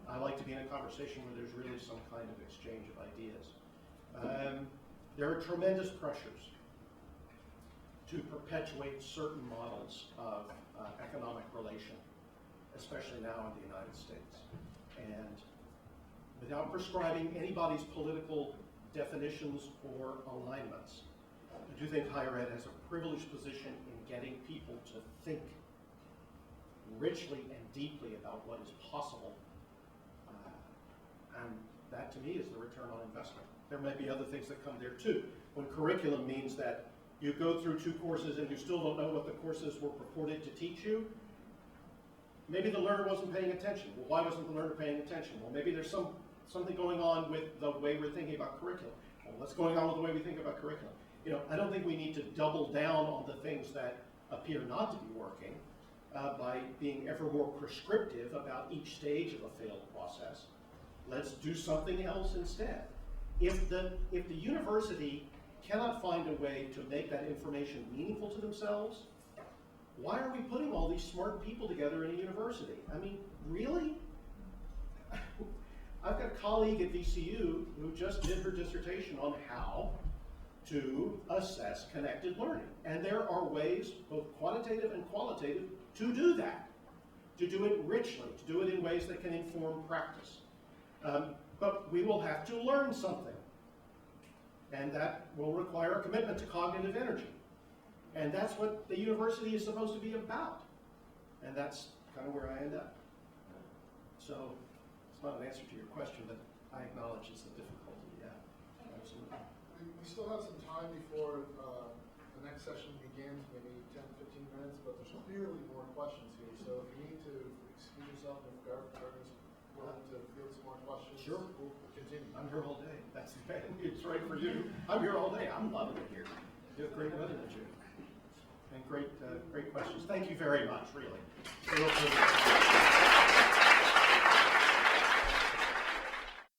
I like to be in a conversation where there's really some kind of exchange of ideas. There are tremendous pressures to perpetuate certain models of economic relation, especially now in the United States. And without prescribing anybody's political definitions or alignments, I do think higher ed has a privileged position in getting people to think richly and deeply about what is possible. And that to me is the return on investment. There may be other things that come there too. When curriculum means that you go through 2 courses and you still don't know what the courses were purported to teach you, maybe the learner wasn't paying attention. Well, why wasn't the learner paying attention? Well, maybe there's something going on with the way we're thinking about curriculum. Well, what's going on with the way we think about curriculum? I don't think we need to double down on the things that appear not to be working by being ever more prescriptive about each stage of a failed process. Let's do something else instead. If the university cannot find a way to make that information meaningful to themselves, why are we putting all these smart people together in a university? I mean, really? I've got a colleague at VCU who just did her dissertation on how to assess connected learning. And there are ways, both quantitative and qualitative, to do that, to do it richly, to do it in ways that can inform practice. But we will have to learn something. And that will require a commitment to cognitive energy. And that's what the university is supposed to be about. And that's kind of where I end up. So it's not an answer to your question, but I acknowledge it's a difficulty, yeah, absolutely. We still have some time before the next session begins, maybe 10, 15 minutes, but there's clearly more questions here. So if you need to excuse yourself, if Gardner's willing to field some more questions, sure. We'll continue. I'm here all day. That's okay. It's right for you. I'm here all day. I'm loving it here. You have great weather this year. And great questions. Thank you very much, really.